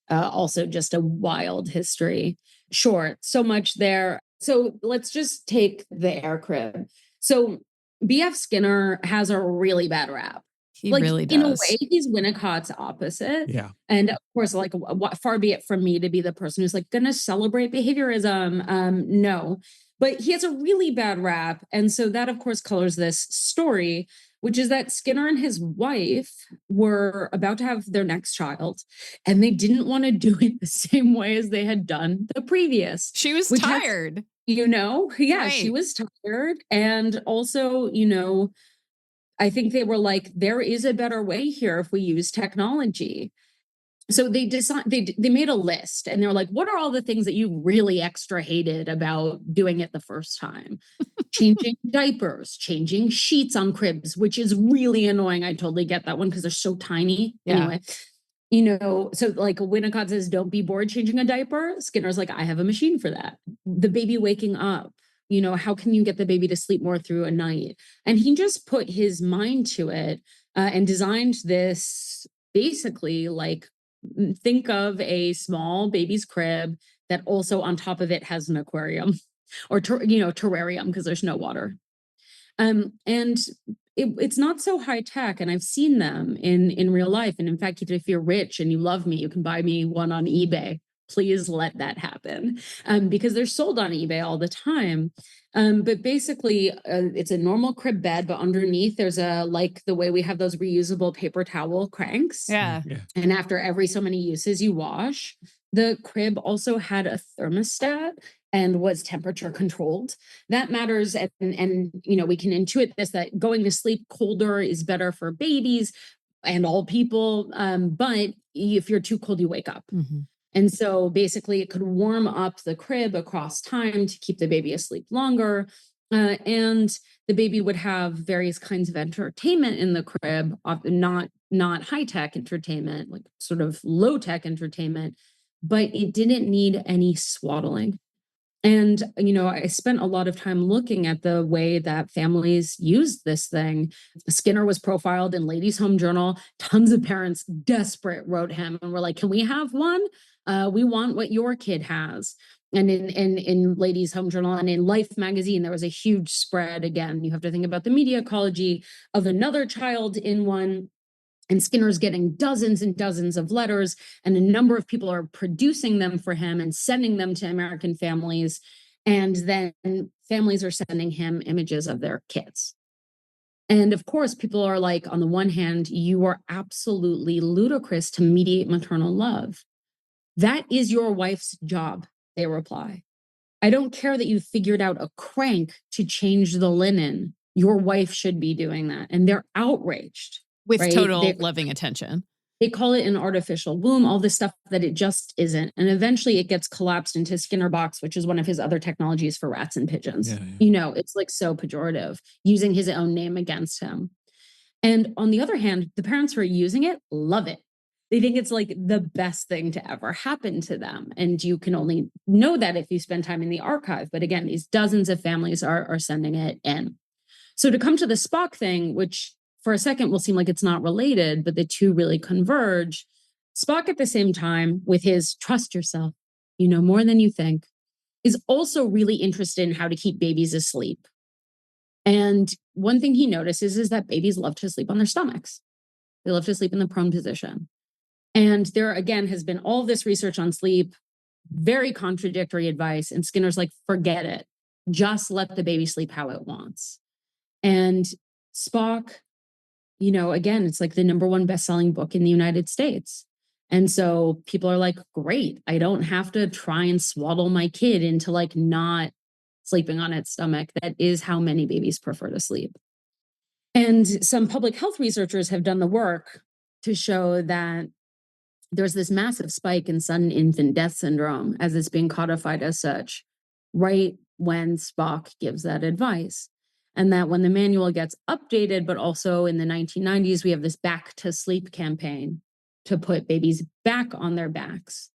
also just a wild history. Sure, so much there. So let's just take the air crib. So B.F. Skinner has a really bad rap. He Like, really in a does. way, he's Winnicott's opposite. Yeah. And of course, like, what far be it from me to be the person who's like gonna celebrate behaviorism. No, but he has a really bad rap. And so that, of course, colors this story, which is that Skinner and his wife were about to have their next child, and they didn't want to do it the same way as they had done the previous, She was which has, tired. yeah, she Right. was tired. And also, I think they were like, there is a better way here if we use technology. So they decide they made a list, and they're like, what are all the things that you really extra hated about doing it the first time? Changing diapers, changing sheets on cribs, which is really annoying. I totally get that one because they're so tiny. Yeah. Anyway, so like Winnicott says, don't be bored changing a diaper. Skinner's like, I have a machine for that. The baby waking up, how can you get the baby to sleep more through a night? And he just put his mind to it, and designed this basically like, think of a small baby's crib that also on top of it has an aquarium or terrarium, because there's no water. And it's not so high tech, and I've seen them in real life. And in fact, if you're rich and you love me, you can buy me one on eBay. Please let that happen, because they're sold on eBay all the time. But basically, it's a normal crib bed, but underneath there's like the way we have those reusable paper towel cranks. Yeah. Yeah. And after every so many uses, you wash. The crib also had a thermostat and was temperature controlled. That matters. And we can intuit this, that going to sleep colder is better for babies and all people. But if you're too cold, you wake up. Mhm. And so basically, it could warm up the crib across time to keep the baby asleep longer. And the baby would have various kinds of entertainment in the crib, often not high-tech entertainment, like sort of low-tech entertainment, but it didn't need any swaddling. And, I spent a lot of time looking at the way that families used this thing. Skinner was profiled in Ladies' Home Journal. Tons of parents, desperate, wrote him and were like, can we have one? We want what your kid has. And in Ladies' Home Journal and in Life magazine, there was a huge spread. Again, you have to think about the media ecology of another child in one. And Skinner's getting dozens and dozens of letters, and a number of people are producing them for him and sending them to American families. And then families are sending him images of their kids. And of course, people are like, on the one hand, you are absolutely ludicrous to mediate maternal love. That is your wife's job, they reply. I don't care that you figured out a crank to change the linen. Your wife should be doing that. And they're outraged. With Right? total loving attention. They call it an artificial womb, all this stuff that it just isn't. And eventually it gets collapsed into Skinner box, which is one of his other technologies for rats and pigeons. Yeah. It's like so pejorative, using his own name against him. And on the other hand, the parents who are using it love it. They think it's like the best thing to ever happen to them. And you can only know that if you spend time in the archive. But again, these dozens of families are sending it in. So to come to the Spock thing, which for a second will seem like it's not related, but the two really converge. Spock, at the same time, with his trust yourself, more than you think, is also really interested in how to keep babies asleep. And one thing he notices is that babies love to sleep on their stomachs. They love to sleep in the prone position. And there, again, has been all this research on sleep, very contradictory advice. And Skinner's like, forget it. Just let the baby sleep how it wants. And Spock, again, it's like the #1 best-selling book in the United States. And so people are like, great, I don't have to try and swaddle my kid into like not sleeping on its stomach. That is how many babies prefer to sleep. And some public health researchers have done the work to show that there's this massive spike in sudden infant death syndrome as it's being codified as such, right when Spock gives that advice. And that when the manual gets updated, but also in the 1990s, we have this back to sleep campaign to put babies back on their backs.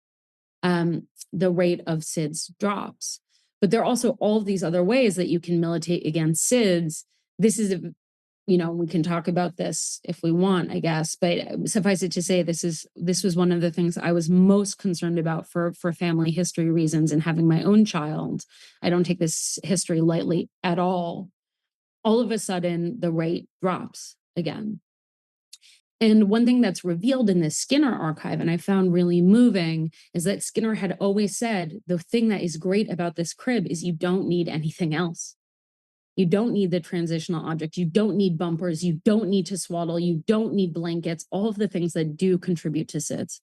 The rate of SIDS drops. But there are also all of these other ways that you can militate against SIDS. This is we can talk about this if we want, I guess, but suffice it to say, this was one of the things I was most concerned about for family history reasons and having my own child. I don't take this history lightly at all. All of a sudden, the rate drops again. And one thing that's revealed in this Skinner archive, and I found really moving, is that Skinner had always said, the thing that is great about this crib is you don't need anything else. You don't need the transitional object. You don't need bumpers. You don't need to swaddle. You don't need blankets, all of the things that do contribute to SIDS.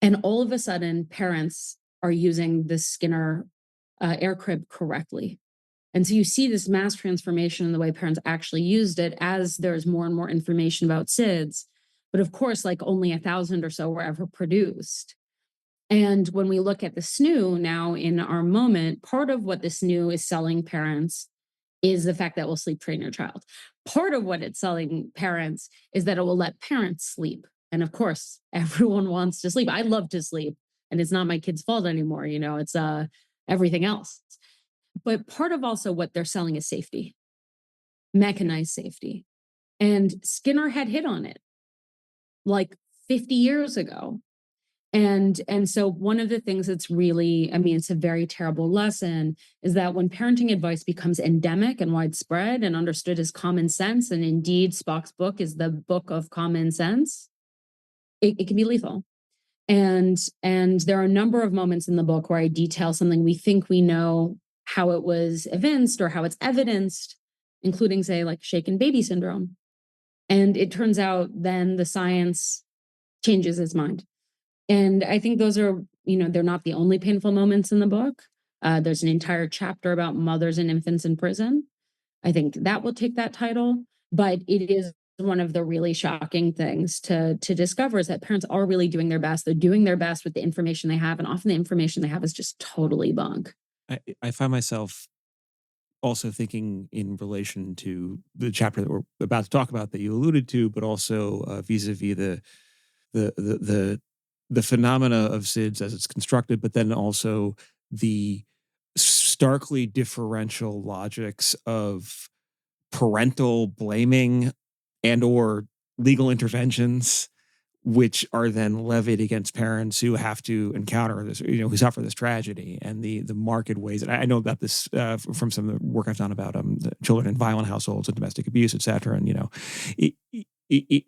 And all of a sudden, parents are using the Skinner air crib correctly. And so you see this mass transformation in the way parents actually used it as there's more and more information about SIDS. But of course, like only 1,000 or so were ever produced. And when we look at the SNU now in our moment, part of what the SNU is selling parents is the fact that we'll sleep train your child. Part of what it's selling parents is that it will let parents sleep. And of course, everyone wants to sleep. I love to sleep, and it's not my kid's fault anymore. It's everything else. But part of also what they're selling is safety, mechanized safety. And Skinner had hit on it like 50 years ago. And so one of the things that's really, it's a very terrible lesson, is that when parenting advice becomes endemic and widespread and understood as common sense, and indeed Spock's book is the book of common sense, it can be lethal. And there are a number of moments in the book where I detail something we think we know how it was evinced or how it's evidenced, including, say, like shaken baby syndrome. And it turns out then the science changes its mind. And I think those are, they're not the only painful moments in the book. There's an entire chapter about mothers and infants in prison. I think that will take that title, but it is one of the really shocking things to discover is that parents are really doing their best. They're doing their best with the information they have, and often the information they have is just totally bunk. I find myself also thinking in relation to the chapter that we're about to talk about that you alluded to, but also vis-a-vis the phenomena of SIDS as it's constructed, but then also the starkly differential logics of parental blaming and or legal interventions, which are then levied against parents who have to encounter this, who suffer this tragedy, and the marked ways. And I know about this from some of the work I've done about the children in violent households and domestic abuse, et cetera. And, it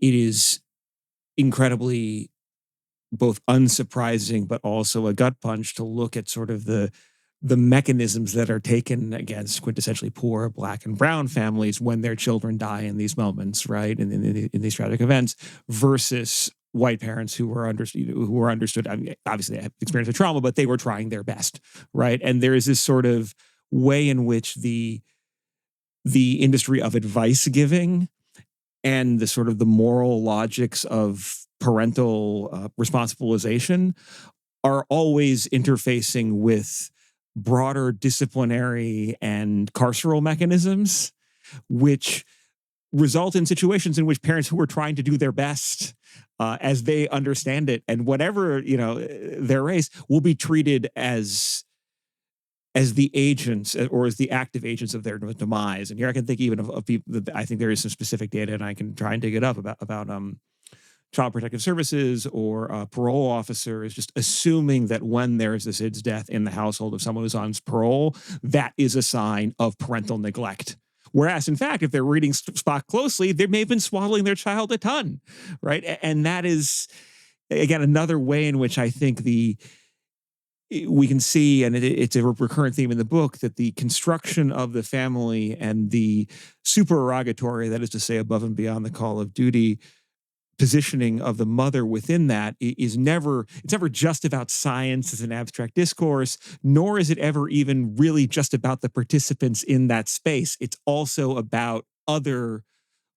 is incredibly both unsurprising, but also a gut punch to look at sort of the mechanisms that are taken against quintessentially poor Black and brown families when their children die in these moments, right, in these tragic events, versus white parents who were understood. I mean, obviously, they have experienced a trauma, but they were trying their best, right? And there is this sort of way in which the industry of advice giving and the sort of the moral logics of parental responsibilization are always interfacing with broader disciplinary and carceral mechanisms, which result in situations in which parents who are trying to do their best as they understand it, and whatever their race, will be treated as the agents or as the active agents of their demise. And here I can think even of people that I think there is some specific data, and I can try and dig it up about Child Protective Services or parole officers just assuming that when there's a SIDS death in the household of someone who's on parole, that is a sign of parental neglect. Whereas, in fact, if they're reading Spock closely, they may have been swaddling their child a ton, right? And that is, again, another way in which I think we can see, and it's a recurrent theme in the book, that the construction of the family and the supererogatory, that is to say, above and beyond the call of duty, positioning of the mother within that it's never just about science as an abstract discourse, nor is it ever even really just about the participants in that space. It's also about other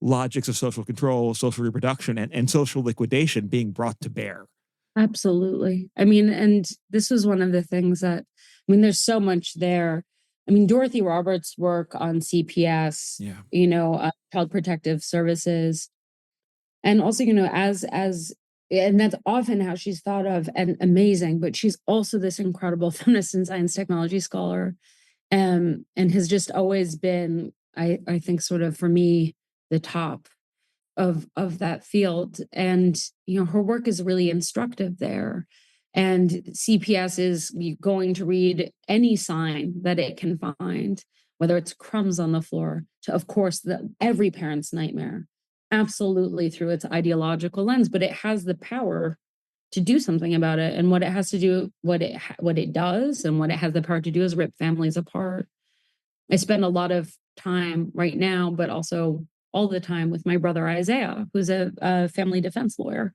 logics of social control, social reproduction, and social liquidation being brought to bear. Absolutely. I mean, and this was one of the things that, I mean, there's so much there. I mean, Dorothy Roberts' work on CPS, Yeah. Child Protective Services, and also, and that's often how she's thought of and amazing, but she's also this incredible feminist and science technology scholar, and has just always been, I think, sort of for me, the top of that field. And her work is really instructive there. And CPS is going to read any sign that it can find, whether it's crumbs on the floor to, of course, every parent's nightmare, absolutely, through its ideological lens. But it has the power to do something about it. And what it has to do, what it does, and what it has the power to do is rip families apart. I spend a lot of time right now, but also all the time, with my brother Isaiah, who's a family defense lawyer.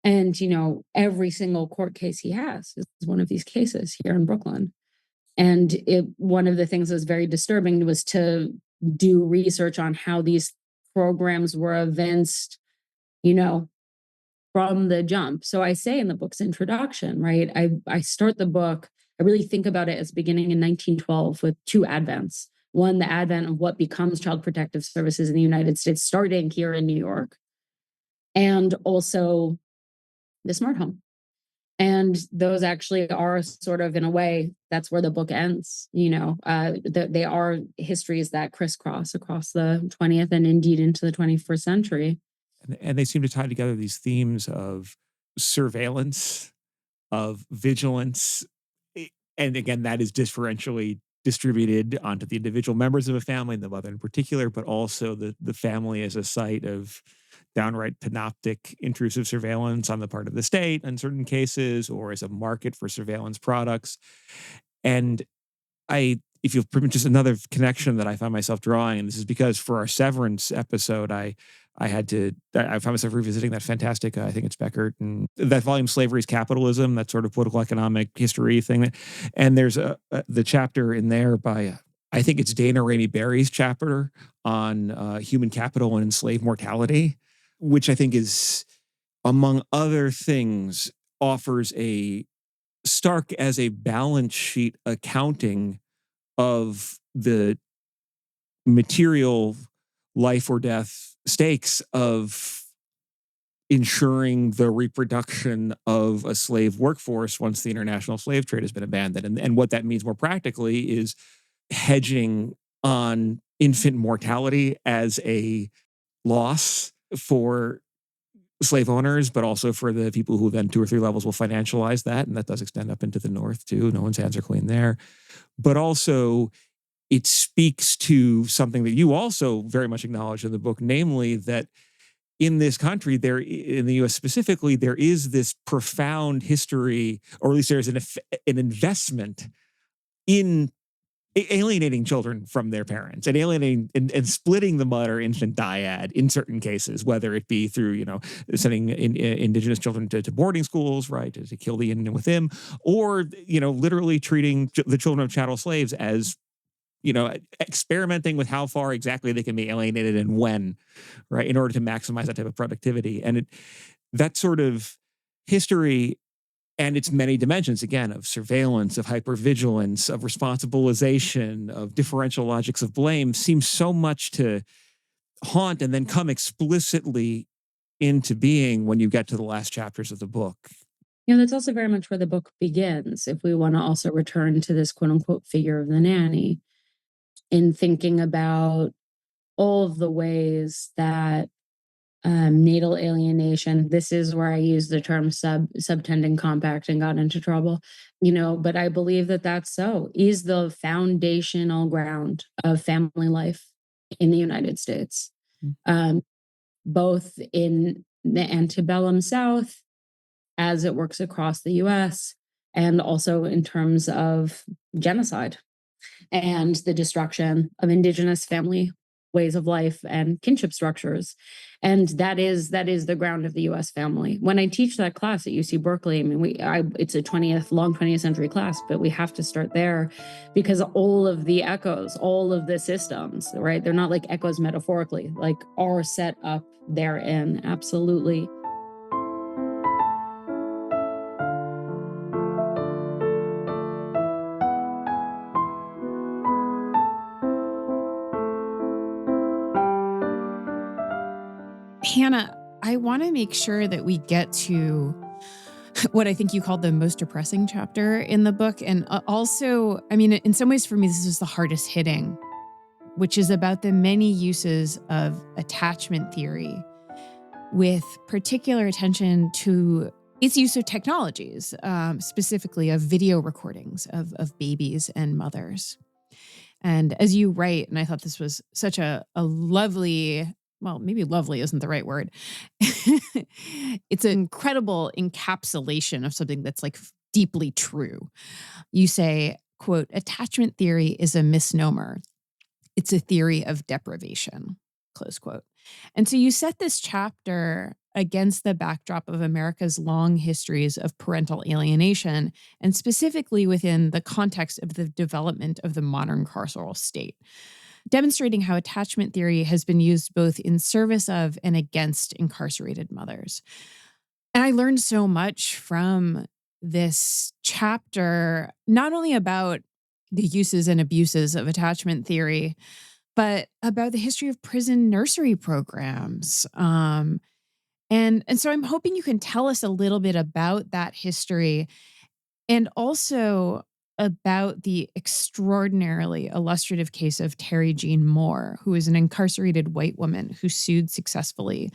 And, every single court case he has is one of these cases here in Brooklyn. And one of the things that was very disturbing was to do research on how these programs were evinced, from the jump. So I say in the book's introduction, right, I start the book, I really think about it as beginning in 1912 with two advents. One, the advent of what becomes Child Protective Services in the United States, starting here in New York, and also the smart home. And those actually are sort of, in a way, that's where the book ends. They are histories that crisscross across the 20th and indeed into the 21st century. And they seem to tie together these themes of surveillance, of vigilance. And again, that is differentially distributed onto the individual members of a family, the mother in particular, but also the family as a site of downright panoptic intrusive surveillance on the part of the state in certain cases, or as a market for surveillance products. And if you'll permit just another connection that I found myself drawing, and this is because for our Severance episode, I found myself revisiting that fantastic, I think it's Beckert, and that volume, Slavery's Capitalism, that sort of political economic history thing. And there's the chapter in there by, I think it's Dana Rainey Berry's chapter on human capital and enslaved mortality, which I think is, among other things, offers a stark as a balance sheet accounting of the material life or death stakes of ensuring the reproduction of a slave workforce once the international slave trade has been abandoned. And what that means more practically is hedging on infant mortality as a loss for slave owners, but also for the people who then 2 or 3 levels will financialize that. And that does extend up into the North too. No one's hands are clean there. But also it speaks to something that you also very much acknowledge in the book, namely that in this country, in the US specifically, there is this profound history, or at least there's an investment in alienating children from their parents and alienating and splitting the mother infant dyad in certain cases, whether it be through, sending indigenous children to boarding schools, right, to kill the Indian with him, or, literally treating the children of chattel slaves as, experimenting with how far exactly they can be alienated and when, right, in order to maximize that type of productivity. And that sort of history and its many dimensions, again, of surveillance, of hypervigilance, of responsibilization, of differential logics of blame, seems so much to haunt and then come explicitly into being when you get to the last chapters of the book. That's also very much where the book begins, if we want to also return to this quote unquote figure of the nanny, in thinking about all of the ways that natal alienation, this is where I use the term subtending compact and got into trouble, but I believe that that's is the foundational ground of family life in the United States, both in the antebellum South, as it works across the US, and also in terms of genocide and the destruction of indigenous family ways of life and kinship structures. And that is the ground of the US family. When I teach that class at UC Berkeley, I mean, it's a long 20th century class, but we have to start there because all of the echoes, all of the systems, right? They're not like echoes metaphorically, like are set up therein. Absolutely. Hannah, I want to make sure that we get to what I think you called the most depressing chapter in the book. And also, I mean, in some ways for me, this is the hardest hitting, which is about the many uses of attachment theory with particular attention to its use of technologies, specifically of video recordings of babies and mothers. And as you write, and I thought this was such a lovely, well, maybe lovely isn't the right word. It's an incredible encapsulation of something that's like deeply true. You say, quote, attachment theory is a misnomer. It's a theory of deprivation, close quote. And so you set this chapter against the backdrop of America's long histories of parental alienation, and specifically within the context of the development of the modern carceral state, demonstrating how attachment theory has been used both in service of and against incarcerated mothers. And I learned so much from this chapter, not only about the uses and abuses of attachment theory, but about the history of prison nursery programs. And so I'm hoping you can tell us a little bit about that history and also about the extraordinarily illustrative case of Terry Jean Moore, who is an incarcerated white woman who sued successfully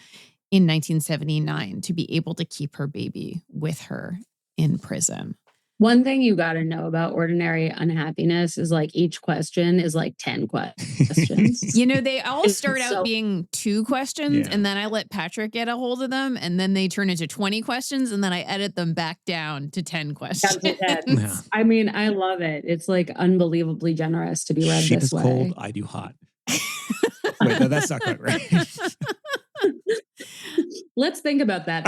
in 1979 to be able to keep her baby with her in prison. One thing you got to know about ordinary unhappiness is like each question is like 10 questions. You know, they all start out being 2 questions, Yeah. and then I let Patrick get a hold of them, and then they turn into 20 questions, and then I edit them back down to 10 questions. Yeah. I mean, I love it. It's like unbelievably generous to be read She this is way. cold, I do hot. Wait, no, that's not quite right. Let's think about that.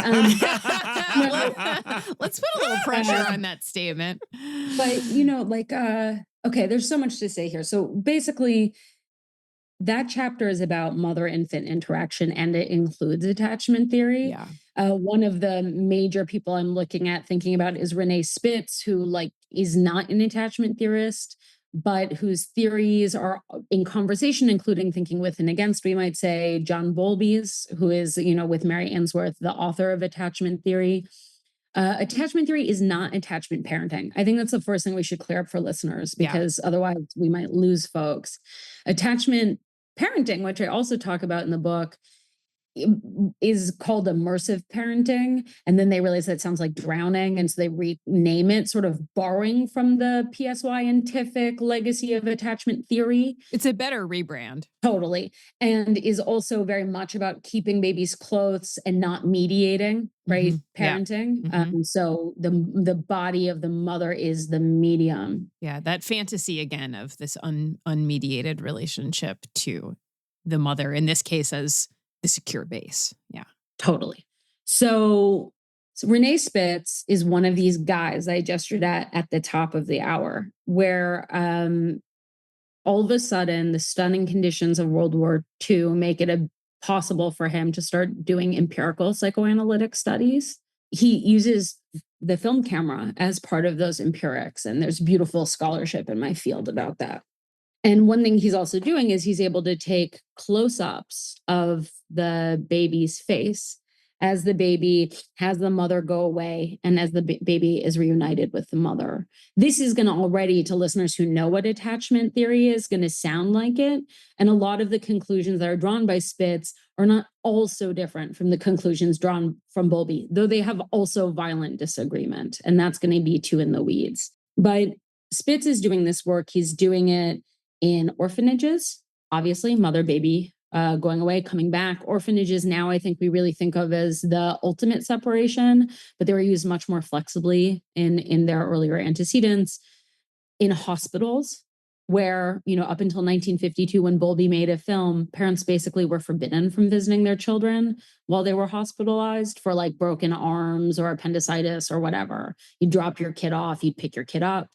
Let's put a little pressure on that statement. But, you know, like, okay, there's so much to say here. So basically, that chapter is about mother-infant interaction, and it includes attachment theory. Yeah. One of the major people I'm looking at thinking about is Renee Spitz, who like is not an attachment theorist, but whose theories are in conversation, including thinking with and against, we might say. John Bowlby's, who is, you know, with Mary Ainsworth, the author of attachment theory. Attachment theory is not attachment parenting. I think that's the first thing we should clear up for listeners, because otherwise we might lose folks. Attachment parenting, which I also talk about in the book, is called immersive parenting. And then they realize that sounds like drowning. And so they rename it, sort of borrowing from the scientific legacy of attachment theory. It's a better rebrand. Totally. And is also very much about keeping babies close and not mediating, right? Mm-hmm. Parenting. Yeah. Mm-hmm. So the body of the mother is the medium. Yeah, that fantasy again of this unmediated relationship to the mother, in this case as the secure base. Yeah. Totally. So Renee Spitz is one of these guys I gestured at the top of the hour, where all of a sudden the stunning conditions of World War II make it possible for him to start doing empirical psychoanalytic studies. He uses the film camera as part of those empirics, and there's beautiful scholarship in my field about that. And one thing he's also doing is he's able to take close-ups of the baby's face as the baby has the mother go away and as the baby is reunited with the mother. This is going to already, to listeners who know what attachment theory is, going to sound like it. And a lot of the conclusions that are drawn by Spitz are not also different from the conclusions drawn from Bowlby, though they have also violent disagreement. And that's going to be too in the weeds. But Spitz is doing this work. He's doing it in orphanages, obviously, mother, baby, going away, coming back. Orphanages now, I think we really think of as the ultimate separation, but they were used much more flexibly in their earlier antecedents. In hospitals, where, up until 1952, when Bowlby made a film, parents basically were forbidden from visiting their children while they were hospitalized for like broken arms or appendicitis or whatever. You drop your kid off, you pick your kid up.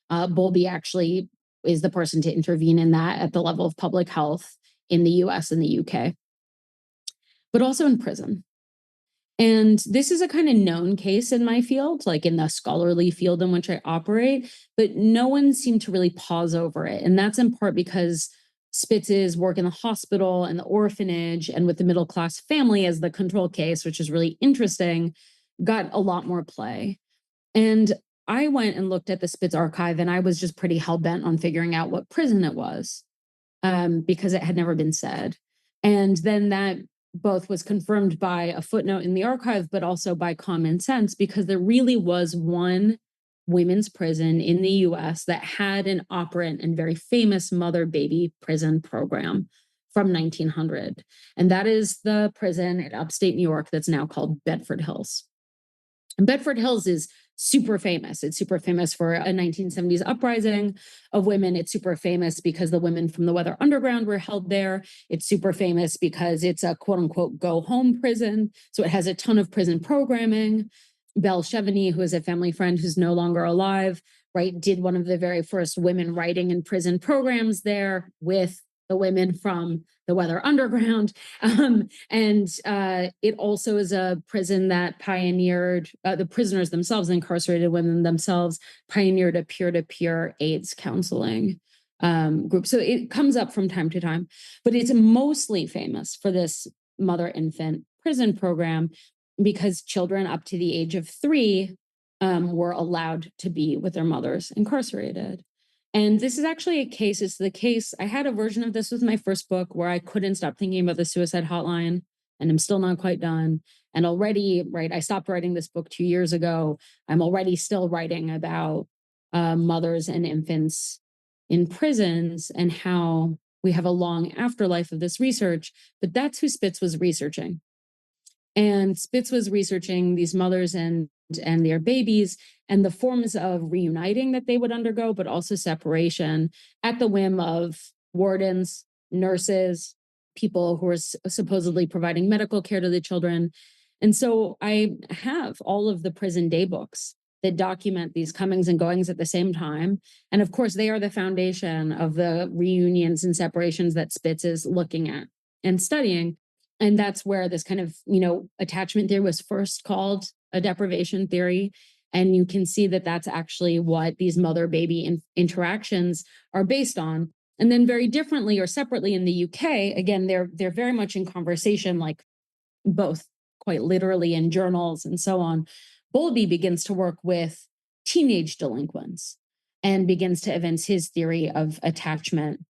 Bowlby actually is the person to intervene in that at the level of public health in the US and the UK, but also in prison. And this is a kind of known case in my field, like in the scholarly field in which I operate, but no one seemed to really pause over it. And that's in part because Spitz's work in the hospital and the orphanage and with the middle class family as the control case, which is really interesting, got a lot more play. And I went and looked at the Spitz archive, and I was just pretty hell-bent on figuring out what prison it was, because it had never been said. And then that both was confirmed by a footnote in the archive, but also by common sense, because there really was one women's prison in the US that had an operant and very famous mother-baby prison program from 1900. And that is the prison in upstate New York that's now called Bedford Hills. And Bedford Hills is super famous. It's super famous for a 1970s uprising of women. It's super famous because the women from the Weather Underground were held there. It's super famous because it's a quote unquote go home prison. So it has a ton of prison programming. Belle Chevigny, who is a family friend who's no longer alive, right, did one of the very first women writing in prison programs there with the women from the Weather Underground. It also is a prison that pioneered, the prisoners themselves, incarcerated women themselves, pioneered a peer-to-peer AIDS counseling group. So it comes up from time to time, but it's mostly famous for this mother-infant prison program because children up to the age of 3 were allowed to be with their mothers incarcerated. And this is actually a case, it's the case, I had a version of this with my first book where I couldn't stop thinking about the suicide hotline, and I'm still not quite done. And already, right, I stopped writing this book 2 years ago. I'm already still writing about mothers and infants in prisons and how we have a long afterlife of this research, but that's who Spitz was researching. And Spitz was researching these mothers and their babies and the forms of reuniting that they would undergo, but also separation at the whim of wardens, nurses, people who are supposedly providing medical care to the children. And so I have all of the prison day books that document these comings and goings at the same time. And of course, they are the foundation of the reunions and separations that Spitz is looking at and studying. And that's where this kind of, attachment theory was first called a deprivation theory. And you can see that that's actually what these mother-baby interactions are based on. And then very differently or separately in the UK, again, they're very much in conversation, like both quite literally in journals and so on. Bowlby begins to work with teenage delinquents and begins to evince his theory of attachment.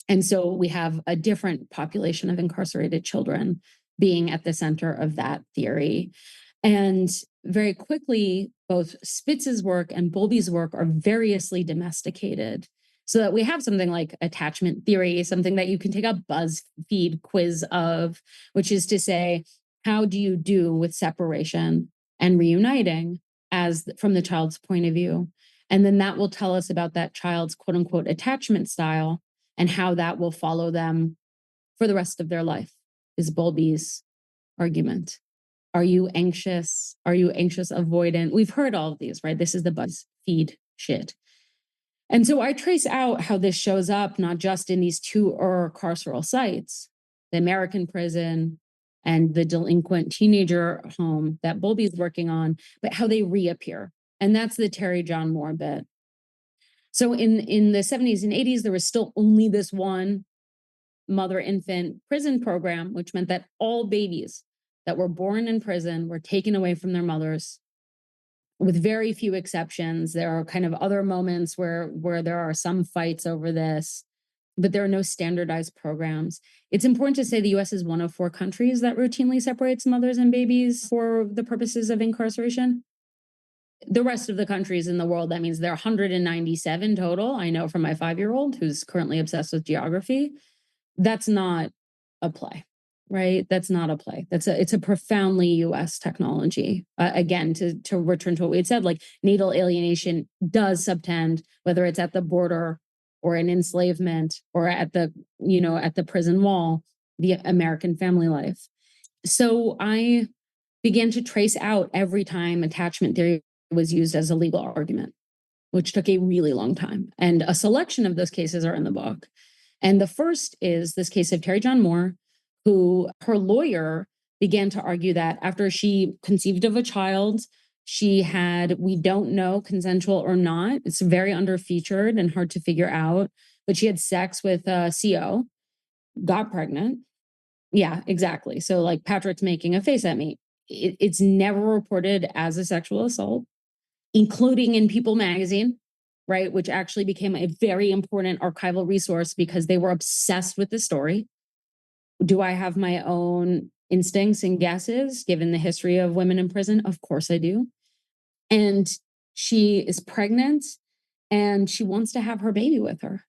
And so we have a different population of incarcerated children being at the center of that theory. And very quickly, both Spitz's work and Bowlby's work are variously domesticated so that we have something like attachment theory, something that you can take a BuzzFeed quiz of, which is to say, how do you do with separation and reuniting as from the child's point of view? And then that will tell us about that child's quote unquote attachment style and how that will follow them for the rest of their life, is Bowlby's argument. Are you anxious? Are you anxious avoidant? We've heard all of these, right? This is the BuzzFeed shit. And so I trace out how this shows up, not just in these two carceral sites, the American prison and the delinquent teenager home that Bowlby's working on, but how they reappear. And that's the Terry John Moore bit. So in the 70s and 80s, there was still only this one mother-infant prison program, which meant that all babies that were born in prison were taken away from their mothers, with very few exceptions. There are kind of other moments where there are some fights over this, but there are no standardized programs. It's important to say the US is one of 4 countries that routinely separates mothers and babies for the purposes of incarceration. The rest of the countries in the world, that means there are 197 total. I know from my 5-year-old who's currently obsessed with geography. That's not a play, right? That's not a play. It's a profoundly US technology. Again, to return to what we had said, like natal alienation does subtend, whether it's at the border or in enslavement or at the, at the prison wall, the American family life. So I began to trace out every time attachment theory was used as a legal argument, which took a really long time. And a selection of those cases are in the book. And the first is this case of Terry John Moore, who her lawyer began to argue that after she conceived of a child, she had, we don't know, consensual or not. It's very underfeatured and hard to figure out, but she had sex with a CO, got pregnant. Yeah, exactly. So like Patrick's making a face at me. It's never reported as a sexual assault, including in People magazine, right? Which actually became a very important archival resource because they were obsessed with the story. Do I have my own instincts and guesses given the history of women in prison? Of course I do. And she is pregnant and she wants to have her baby with her.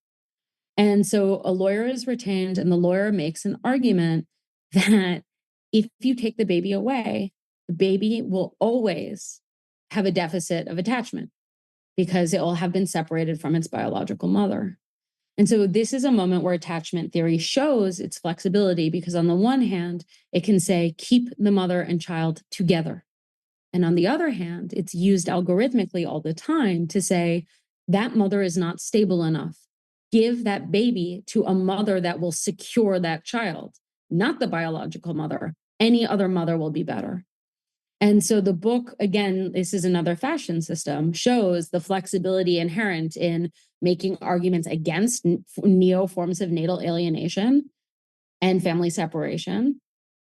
And so a lawyer is retained and the lawyer makes an argument that if you take the baby away, the baby will always have a deficit of attachment because it will have been separated from its biological mother. And so this is a moment where attachment theory shows its flexibility because on the one hand, it can say, keep the mother and child together. And on the other hand, it's used algorithmically all the time to say that mother is not stable enough. Give that baby to a mother that will secure that child, not the biological mother. Any other mother will be better. And so the book, again, this is another fashion system, shows the flexibility inherent in making arguments against neo forms of natal alienation and family separation,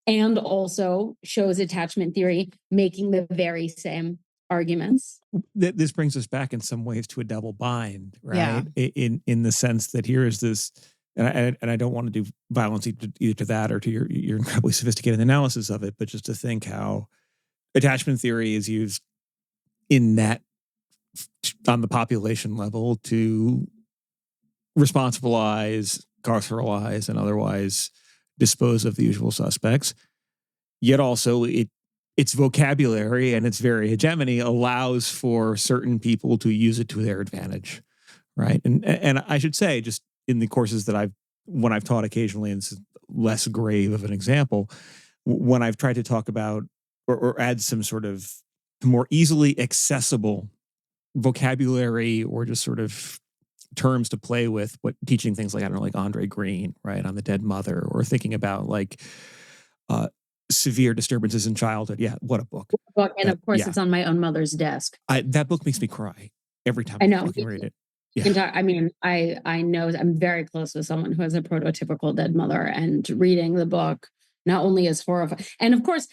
and also shows attachment theory making the very same arguments. This brings us back in some ways to a double bind, right? Yeah. In the sense that here is this, and I don't want to do violence either to that or to your incredibly sophisticated analysis of it, but just to think how attachment theory is used in that on the population level to responsibilize, carceralize, and otherwise dispose of the usual suspects. Yet also its vocabulary and its very hegemony allows for certain people to use it to their advantage, right? And I should say, just in the courses that when I've taught occasionally, and it's less grave of an example, when I've tried to talk about or add some sort of more easily accessible vocabulary or just sort of terms to play with, what teaching things like, I don't know, like Andre Green, right, on the dead mother, or thinking about like severe disturbances in childhood. Yeah, what a book. And of course, it's on my own mother's desk. That book makes me cry every time I know. I fucking read it. Yeah. I mean, I know I'm very close with someone who has a prototypical dead mother, and reading the book not only is horrifying, and of course,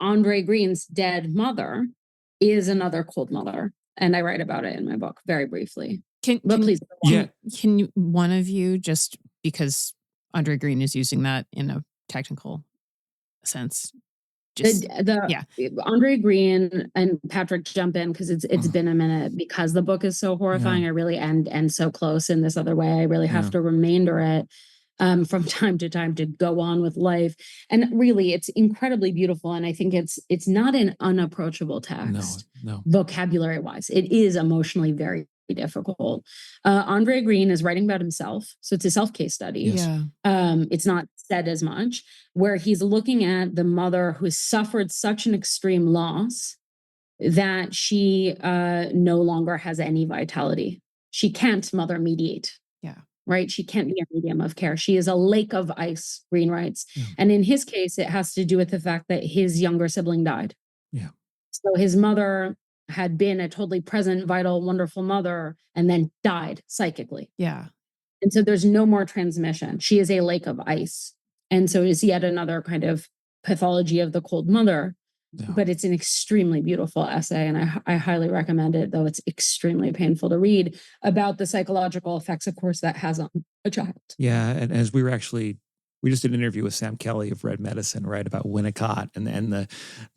Andre Green's dead mother is another cold mother. And I write about it in my book very briefly. Please. Can you, one of you, just because Andre Green is using that in a technical sense, just Andre Green and Patrick jump in because it's been a minute, because the book is so horrifying. I really end so close in this other way. I really have to remainder it from time to time to go on with life. And really, it's incredibly beautiful. And I think it's not an unapproachable text, vocabulary wise. It is emotionally very difficult. Andre Green is writing about himself. So it's a self-case study. Yeah. It's not said as much, where he's looking at the mother who has suffered such an extreme loss that she no longer has any vitality. She can't mother mediate. Yeah. Right? She can't be a medium of care. She is a lake of ice, Green writes. Yeah. And in his case, it has to do with the fact that his younger sibling died. Yeah. So his mother had been a totally present, vital, wonderful mother and then died psychically. Yeah. And so there's no more transmission. She is a lake of ice. And so it's yet another kind of pathology of the cold mother. No. But it's an extremely beautiful essay, and I highly recommend it, though it's extremely painful to read, about the psychological effects, of course, that has on a child. Yeah, and as we just did an interview with Sam Kelly of Red Medicine, right, about Winnicott and the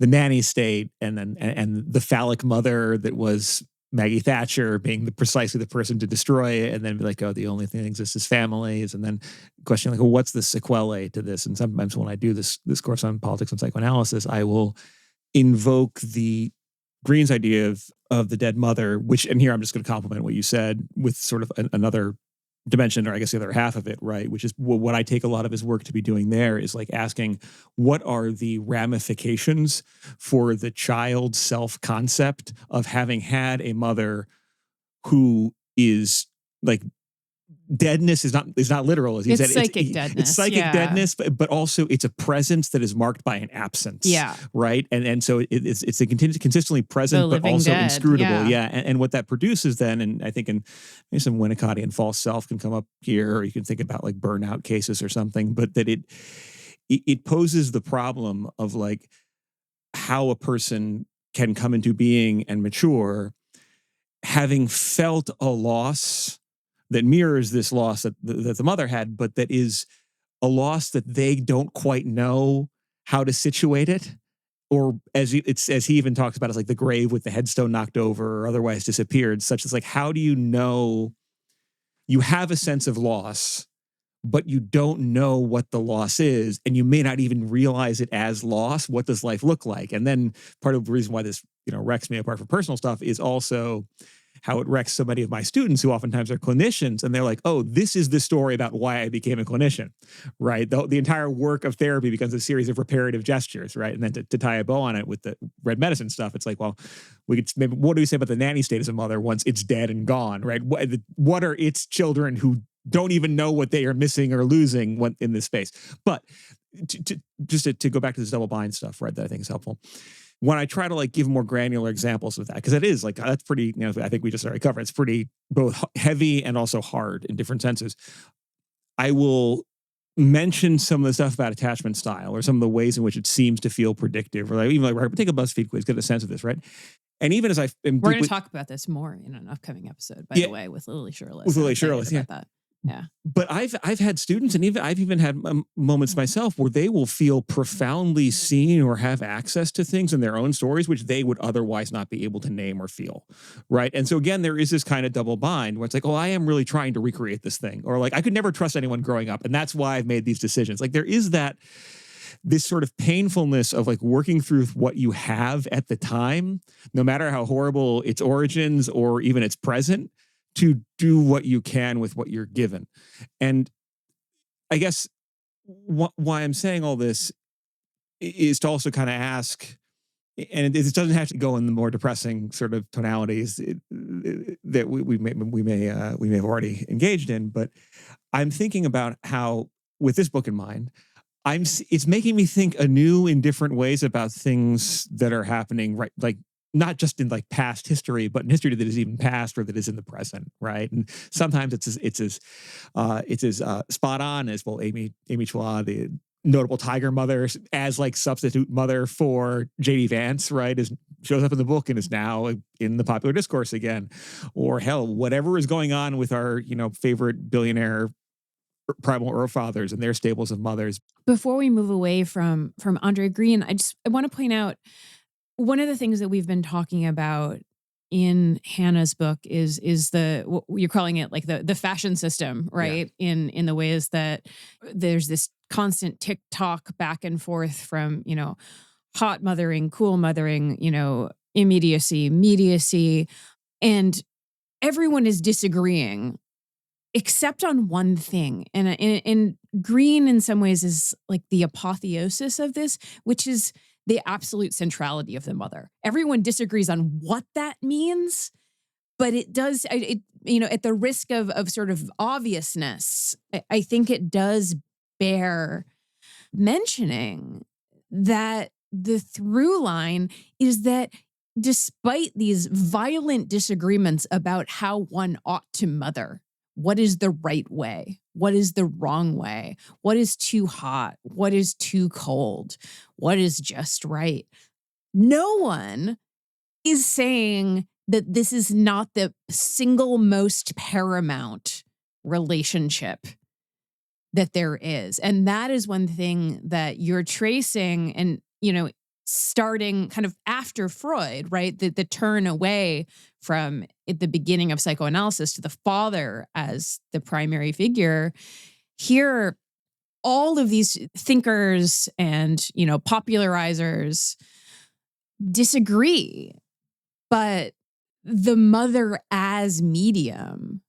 nanny state, and the phallic mother that was Maggie Thatcher being precisely the person to destroy it, and then be like, oh, the only thing that exists is families, and then question like, well, what's the sequelae to this? And sometimes when I do this course on politics and psychoanalysis, I will invoke the Green's idea of the dead mother, which, and here I'm just going to compliment what you said with sort of another dimension, or I guess the other half of it, right? Which is what I take a lot of his work to be doing there, is like asking, what are the ramifications for the child's self-concept of having had a mother who is like, deadness is not literal, as he It's said. psychic deadness. It's psychic Yeah. deadness, but also it's a presence that is marked by an absence. Yeah. Right. And so it's a consistently present, The but living also dead. inscrutable. Yeah. And what that produces then, and I think in maybe some Winnicottian false self can come up here, or you can think about like burnout cases or something, but that it poses the problem of like how a person can come into being and mature having felt a loss that mirrors this loss that the mother had, but that is a loss that they don't quite know how to situate it. Or as he even talks about, it's like the grave with the headstone knocked over or otherwise disappeared, such as like, how do you know you have a sense of loss, but you don't know what the loss is, and you may not even realize it as loss? What does life look like? And then part of the reason why this, wrecks me apart from personal stuff is also how it wrecks so many of my students who oftentimes are clinicians, and they're like, oh, this is the story about why I became a clinician, right? The entire work of therapy becomes a series of reparative gestures, right? And then to tie a bow on it with the red medicine stuff, it's like, well, we could maybe, what do we say about the nanny state as a mother once it's dead and gone, right? What are its children who don't even know what they are missing or losing when in this space? But to go back to this double bind stuff, right, that I think is helpful. When I try to like give more granular examples of that, because it is like, that's pretty, I think we just already covered, it's pretty both heavy and also hard in different senses. I will mention some of the stuff about attachment style, or some of the ways in which it seems to feel predictive, or like even like, take a BuzzFeed quiz, get a sense of this, right? And even as we're going to talk about this more in an upcoming episode, by the way, with Lily Shirless. With Lily Shirless, yeah. That. Yeah. But I've had students, and I've even had moments myself where they will feel profoundly seen or have access to things in their own stories which they would otherwise not be able to name or feel, right? And so again, there is this kind of double bind where it's like, oh, I am really trying to recreate this thing, or like I could never trust anyone growing up, and that's why I've made these decisions. Like there is this sort of painfulness of like working through what you have at the time, no matter how horrible its origins or even its present, to do what you can with what you're given. And I guess why I'm saying all this is to also kind of ask, and it doesn't have to go in the more depressing sort of tonalities that we may have already engaged in, but I'm thinking about how, with this book in mind, it's making me think anew in different ways about things that are happening, right? Like not just in like past history, but in history that is even past or that is in the present, right? And sometimes it's as spot on as, well, Amy Chua, the notable Tiger mother, as like substitute mother for J.D. Vance, right? Shows up in the book and is now in the popular discourse again. Or hell, whatever is going on with our favorite billionaire primal Earth fathers and their stables of mothers. Before we move away from Andre Green, I want to point out one of the things that we've been talking about in Hannah's book is what you're calling it, like the fashion system, right? Yeah. In the ways that there's this constant tick-tock back and forth from, hot mothering, cool mothering, immediacy, mediacy, and everyone is disagreeing except on one thing. And Green in some ways is like the apotheosis of this, which is the absolute centrality of the mother. Everyone disagrees on what that means, but it does, at the risk of sort of obviousness, I think it does bear mentioning that the through line is that despite these violent disagreements about how one ought to mother, what is the right way? What is the wrong way? What is too hot? What is too cold? What is just right? No one is saying that this is not the single most paramount relationship that there is. And that is one thing that you're tracing and, starting kind of after Freud, right? The turn away from at the beginning of psychoanalysis to the father as the primary figure. Here, all of these thinkers and, popularizers disagree, but the mother as medium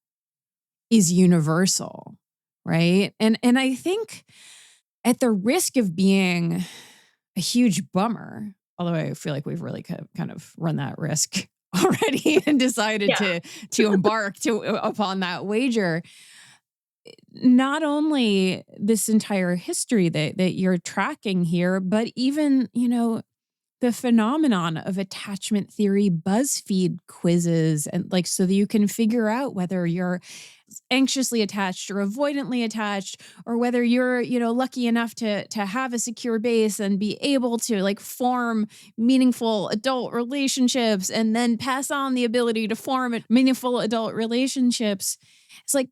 is universal, right? And I think at the risk of being a huge bummer, although I feel like we've really kind of run that risk already and decided to embark upon that wager. Not only this entire history that you're tracking here, but even, the phenomenon of attachment theory, BuzzFeed quizzes, and like, so that you can figure out whether you're anxiously attached or avoidantly attached, or whether you're, lucky enough to have a secure base and be able to like form meaningful adult relationships and then pass on the ability to form meaningful adult relationships. It's like,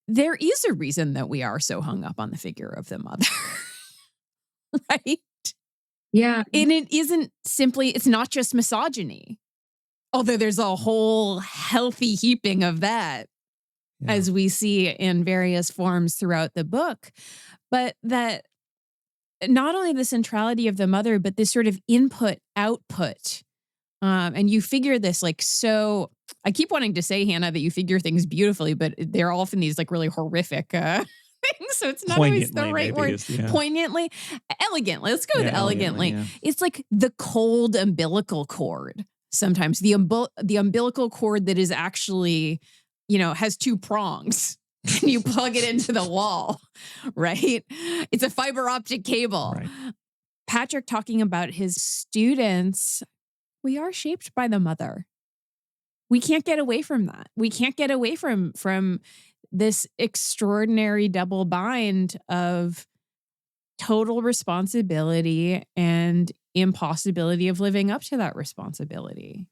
there is a reason that we are so hung up on the figure of the mother, right? Yeah. And it's not just misogyny, although there's a whole healthy heaping of that, as we see in various forms throughout the book. But that not only the centrality of the mother, but this sort of input output. And you figure this like, so I keep wanting to say, Hannah, that you figure things beautifully, but they're often these like really horrific things. So it's not always the right word. Poignantly, elegantly. Let's go with elegantly. Yeah. It's like the cold umbilical cord. Sometimes the umbilical cord that is actually, has two prongs. And you plug it into the wall, right? It's a fiber optic cable. Right. Patrick talking about his students. We are shaped by the mother. We can't get away from that. We can't get away from this extraordinary double bind of total responsibility and impossibility of living up to that responsibility.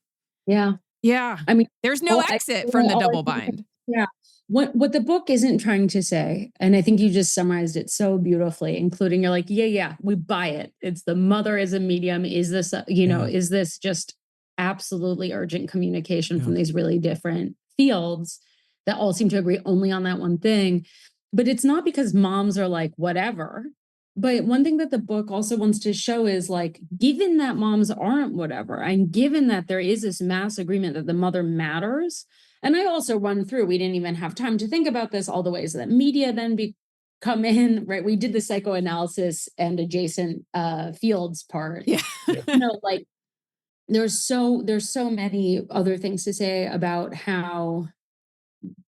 Yeah. Yeah. I mean, there's no exit from the double bind. Yeah. What the book isn't trying to say, and I think you just summarized it so beautifully, including you're like, yeah, we buy it. It's the mother as a medium. Is this, is this just absolutely urgent communication from these really different fields that all seem to agree only on that one thing? But it's not because moms are like, whatever. But one thing that the book also wants to show is like, given that moms aren't whatever, and given that there is this mass agreement that the mother matters. And I also run through, we didn't even have time to think about this, all the ways that media then come in, right? We did the psychoanalysis and adjacent fields part. Yeah. Like there's so many other things to say about how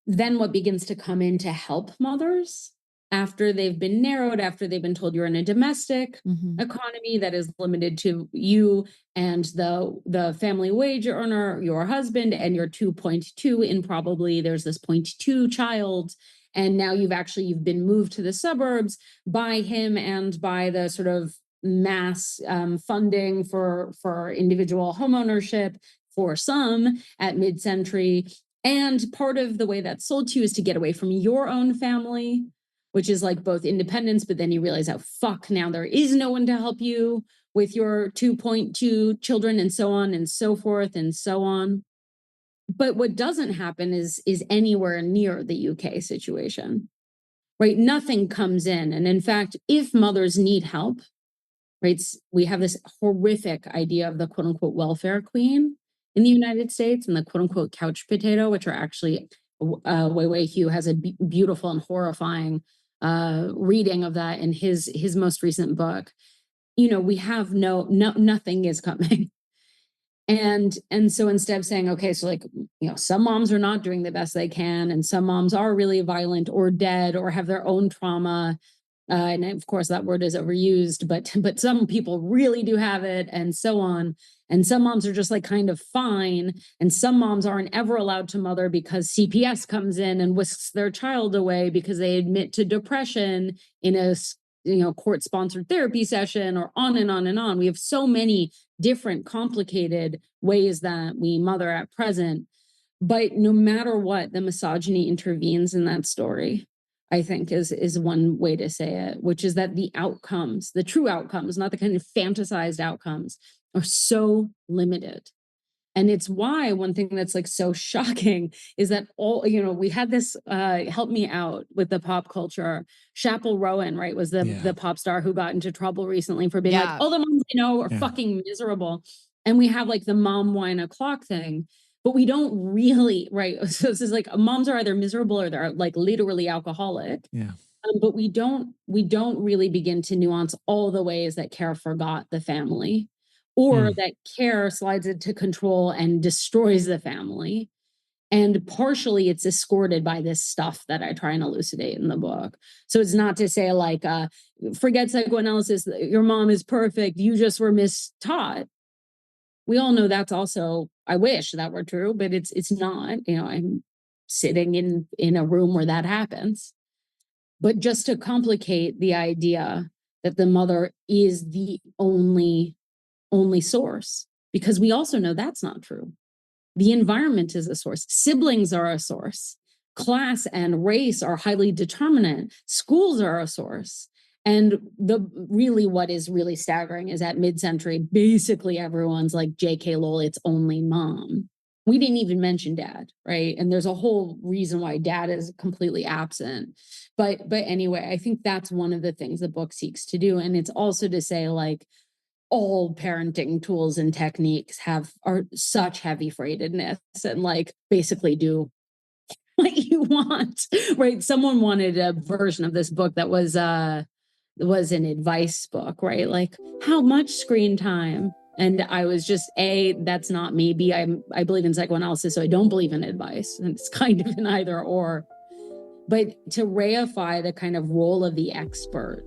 then what begins to come in to help mothers after they've been narrowed, after they've been told you're in a domestic economy that is limited to you and the family wage earner, your husband, and your 2.2 in probably there's this 0.2 child. And now you've been moved to the suburbs by him and by the sort of mass funding for individual homeownership for some at mid-century. And part of the way that's sold to you is to get away from your own family, which is like both independence, but then you realize, oh, fuck, now there is no one to help you with your 2.2 children and so on and so forth and so on. But what doesn't happen is anywhere near the UK situation, right? Nothing comes in. And in fact, if mothers need help, right, we have this horrific idea of the quote unquote welfare queen in the United States and the quote unquote couch potato, which are actually Wei Wei Hu has a beautiful and horrifying reading of that in his most recent book. We have nothing is coming. And so instead of saying, okay, so like, some moms are not doing the best they can, and some moms are really violent or dead or have their own trauma. And of course that word is overused, but some people really do have it and so on. And some moms are just like kind of fine. And some moms aren't ever allowed to mother because CPS comes in and whisks their child away because they admit to depression in a court-sponsored therapy session, or on and on and on. We have so many different complicated ways that we mother at present. But no matter what, the misogyny intervenes in that story, I think is one way to say it, which is that the outcomes, the true outcomes, not the kind of fantasized outcomes, are so limited. And it's why one thing that's like so shocking is that we had this help me out with the pop culture. Chappell Rowan, right, was the pop star who got into trouble recently for being like, all the moms are fucking miserable. And we have like the mom whine o'clock thing. but we don't really, right? So this is like moms are either miserable or they're like literally alcoholic. Yeah. But we don't really begin to nuance all the ways that care forgot the family, or Mm. that care slides into control and destroys the family. And partially it's escorted by this stuff that I try and elucidate in the book. So it's not to say like, forget psychoanalysis, your mom is perfect, you just were mistaught. We all know that's also, I wish that were true, but it's not. You know, I'm sitting in a room where that happens. But just to complicate the idea that the mother is the only source, because we also know that's not true. The environment is a source. Siblings are a source. Class and race are highly determinant. Schools are a source. And what is really staggering is at mid-century, basically everyone's like, JK lol, it's only mom. We didn't even mention dad, right? And there's a whole reason why dad is completely absent. But anyway, I think that's one of the things the book seeks to do. And it's also to say, like, all parenting tools and techniques are such heavy freightedness and like basically do what you want, right? Someone wanted a version of this book that was an advice book, right? Like how much screen time. And I was just, that's not me. B, I believe in psychoanalysis, so I don't believe in advice. And it's kind of an either or. But to reify the kind of role of the expert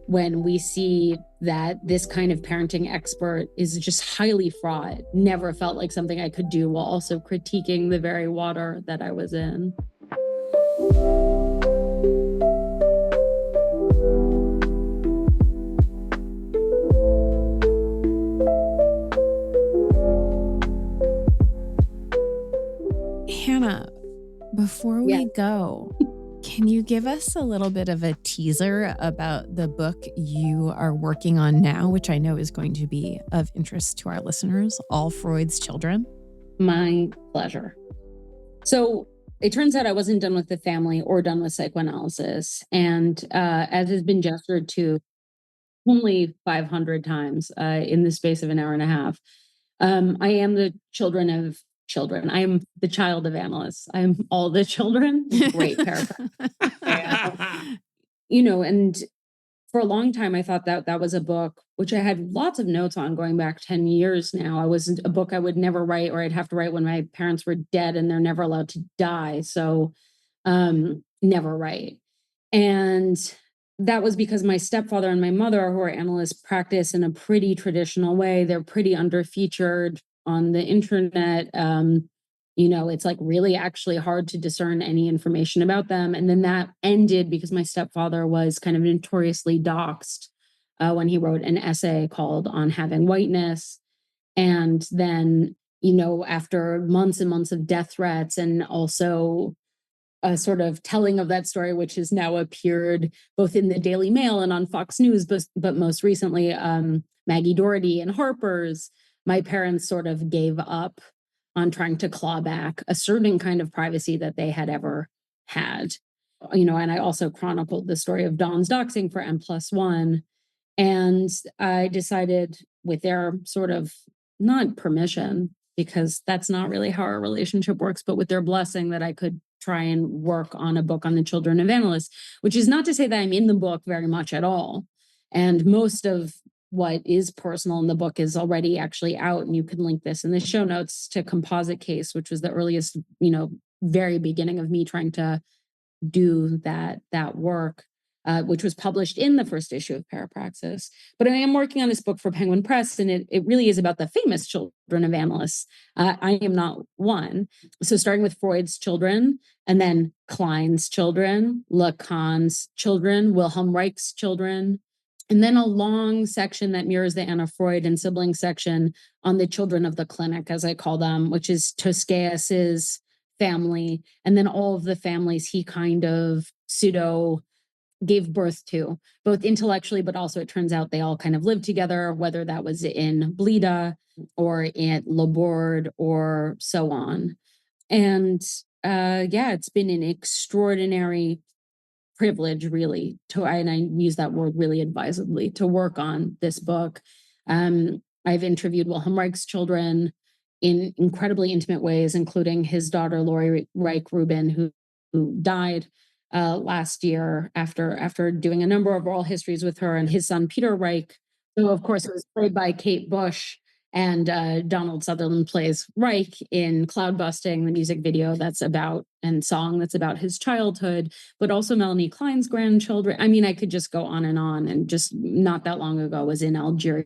when we see that this kind of parenting expert is just highly fraught, never felt like something I could do while also critiquing the very water that I was in. Hannah, before we go, can you give us a little bit of a teaser about the book you are working on now, which I know is going to be of interest to our listeners, All Freud's Children? My pleasure. So it turns out I wasn't done with the family or done with psychoanalysis. And as has been gestured to only 500 times in the space of an hour and a half, I am the children of children. I am the child of analysts. I am all the children. Great paragraph. And for a long time, I thought that was a book, which I had lots of notes on going back 10 years now. I wasn't a book I would never write, or I'd have to write when my parents were dead and they're never allowed to die. So never write. And that was because my stepfather and my mother, who are analysts, practice in a pretty traditional way. They're pretty underfeatured on the internet. It's like really actually hard to discern any information about them. And then that ended because my stepfather was kind of notoriously doxxed when he wrote an essay called On Having Whiteness. And then, after months and months of death threats and also a sort of telling of that story, which has now appeared both in the Daily Mail and on Fox News, but most recently, Maggie Doherty and Harper's, my parents sort of gave up on trying to claw back a certain kind of privacy that they had ever had. And I also chronicled the story of Dawn's doxing for M+1. And I decided, with their sort of not permission, because that's not really how our relationship works, but with their blessing, that I could try and work on a book on the children of analysts, which is not to say that I'm in the book very much at all. And most of what is personal in the book is already actually out, and you can link this in the show notes to Composite Case, which was the earliest, very beginning of me trying to do that work, which was published in the first issue of Parapraxis. But I am working on this book for Penguin Press, and it really is about the famous children of analysts. I am not one. So starting with Freud's children, and then Klein's children, Lacan's children, Wilhelm Reich's children, and then a long section that mirrors the Anna Freud and sibling section on the children of the clinic, as I call them, which is Toscaeus's family, and then all of the families he kind of pseudo gave birth to, both intellectually, but also it turns out they all kind of lived together, whether that was in Blida or at Laborde or so on. And it's been an extraordinary privilege, really, and I use that word really advisedly, to work on this book. I've interviewed Wilhelm Reich's children, in incredibly intimate ways, including his daughter, Lori Reich Rubin, who died last year after doing a number of oral histories with her, and his son, Peter Reich, who, of course, was played by Kate Bush. And Donald Sutherland plays Reich in Cloud Busting, the music video that's about and song that's about his childhood, but also Melanie Klein's grandchildren. I mean, I could just go on. And just not that long ago was in Algeria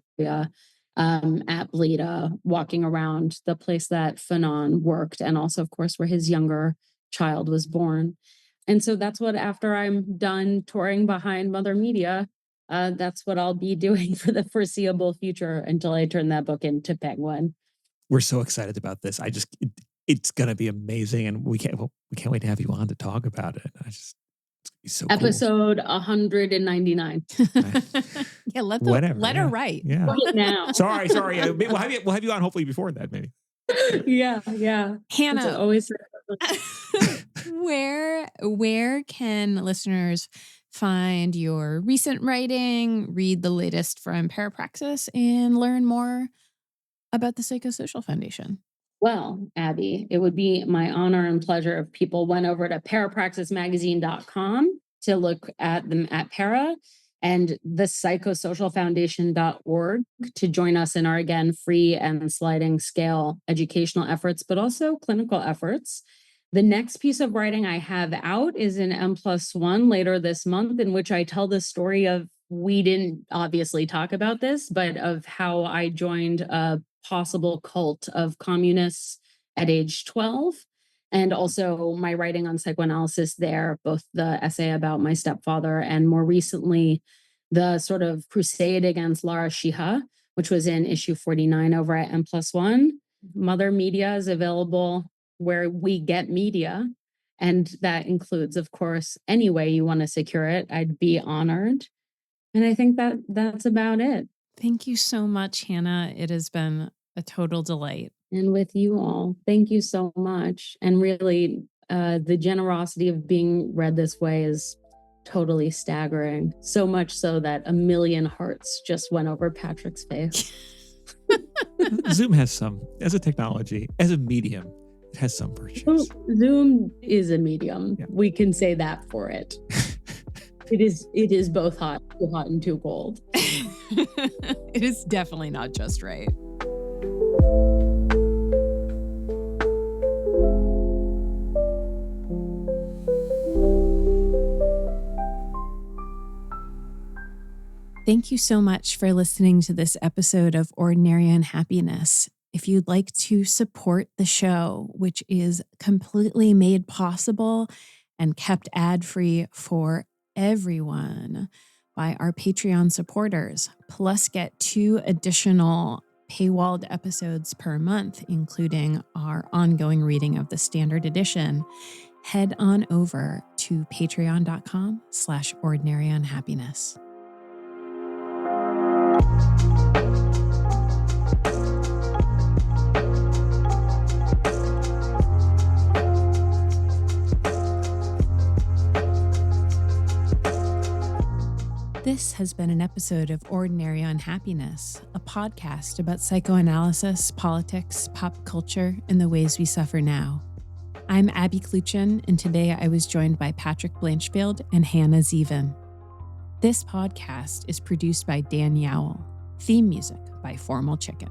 at Blida, walking around the place that Fanon worked, and also, of course, where his younger child was born. And so that's what, after I'm done touring behind Mother Media, that's what I'll be doing for the foreseeable future until I turn that book into Penguin. We're so excited about this. It's going to be amazing, and we can't wait to have you on to talk about it. It's so cool. Episode 199. Yeah, Whatever, let her write. Yeah. Right now. Sorry. We'll have you on hopefully before that, maybe. Yeah. Hannah, always. where can listeners find your recent writing, read the latest from Parapraxis, and learn more about the Psychosocial Foundation? Well, Abby, it would be my honor and pleasure if people went over to parapraxismagazine.com to look at them at Para, and the psychosocialfoundation.org to join us in our, again, free and sliding scale educational efforts, but also clinical efforts. The next piece of writing I have out is in M+1 later this month, in which I tell the story of, we didn't obviously talk about this, but of how I joined a possible cult of communists at age 12. And also my writing on psychoanalysis there, both the essay about my stepfather and more recently, the sort of crusade against Lara Shiha, which was in issue 49 over at M+1. Mother Media is available where we get media. And that includes, of course, any way you want to secure it. I'd be honored. And I think that's about it. Thank you so much, Hannah. It has been a total delight. And with you all, thank you so much. And really, the generosity of being read this way is totally staggering. So much so that 1 million hearts just went over Patrick's face. Zoom has some, as a technology, as a medium, it has some virtues. Zoom is a medium. Yeah. We can say that for it. It is both hot and too cold. It is definitely not just right. Thank you so much for listening to this episode of Ordinary Unhappiness. If you'd like to support the show, which is completely made possible and kept ad-free for everyone by our Patreon supporters, plus get 2 additional paywalled episodes per month, including our ongoing reading of the standard edition, head on over to patreon.com/ordinaryunhappiness. This has been an episode of Ordinary Unhappiness, a podcast about psychoanalysis, politics, pop culture, and the ways we suffer now. I'm Abby Kluchin, and today I was joined by Patrick Blanchfield and Hannah Zeavin. This podcast is produced by Dan Yowell. Theme music by Formal Chicken.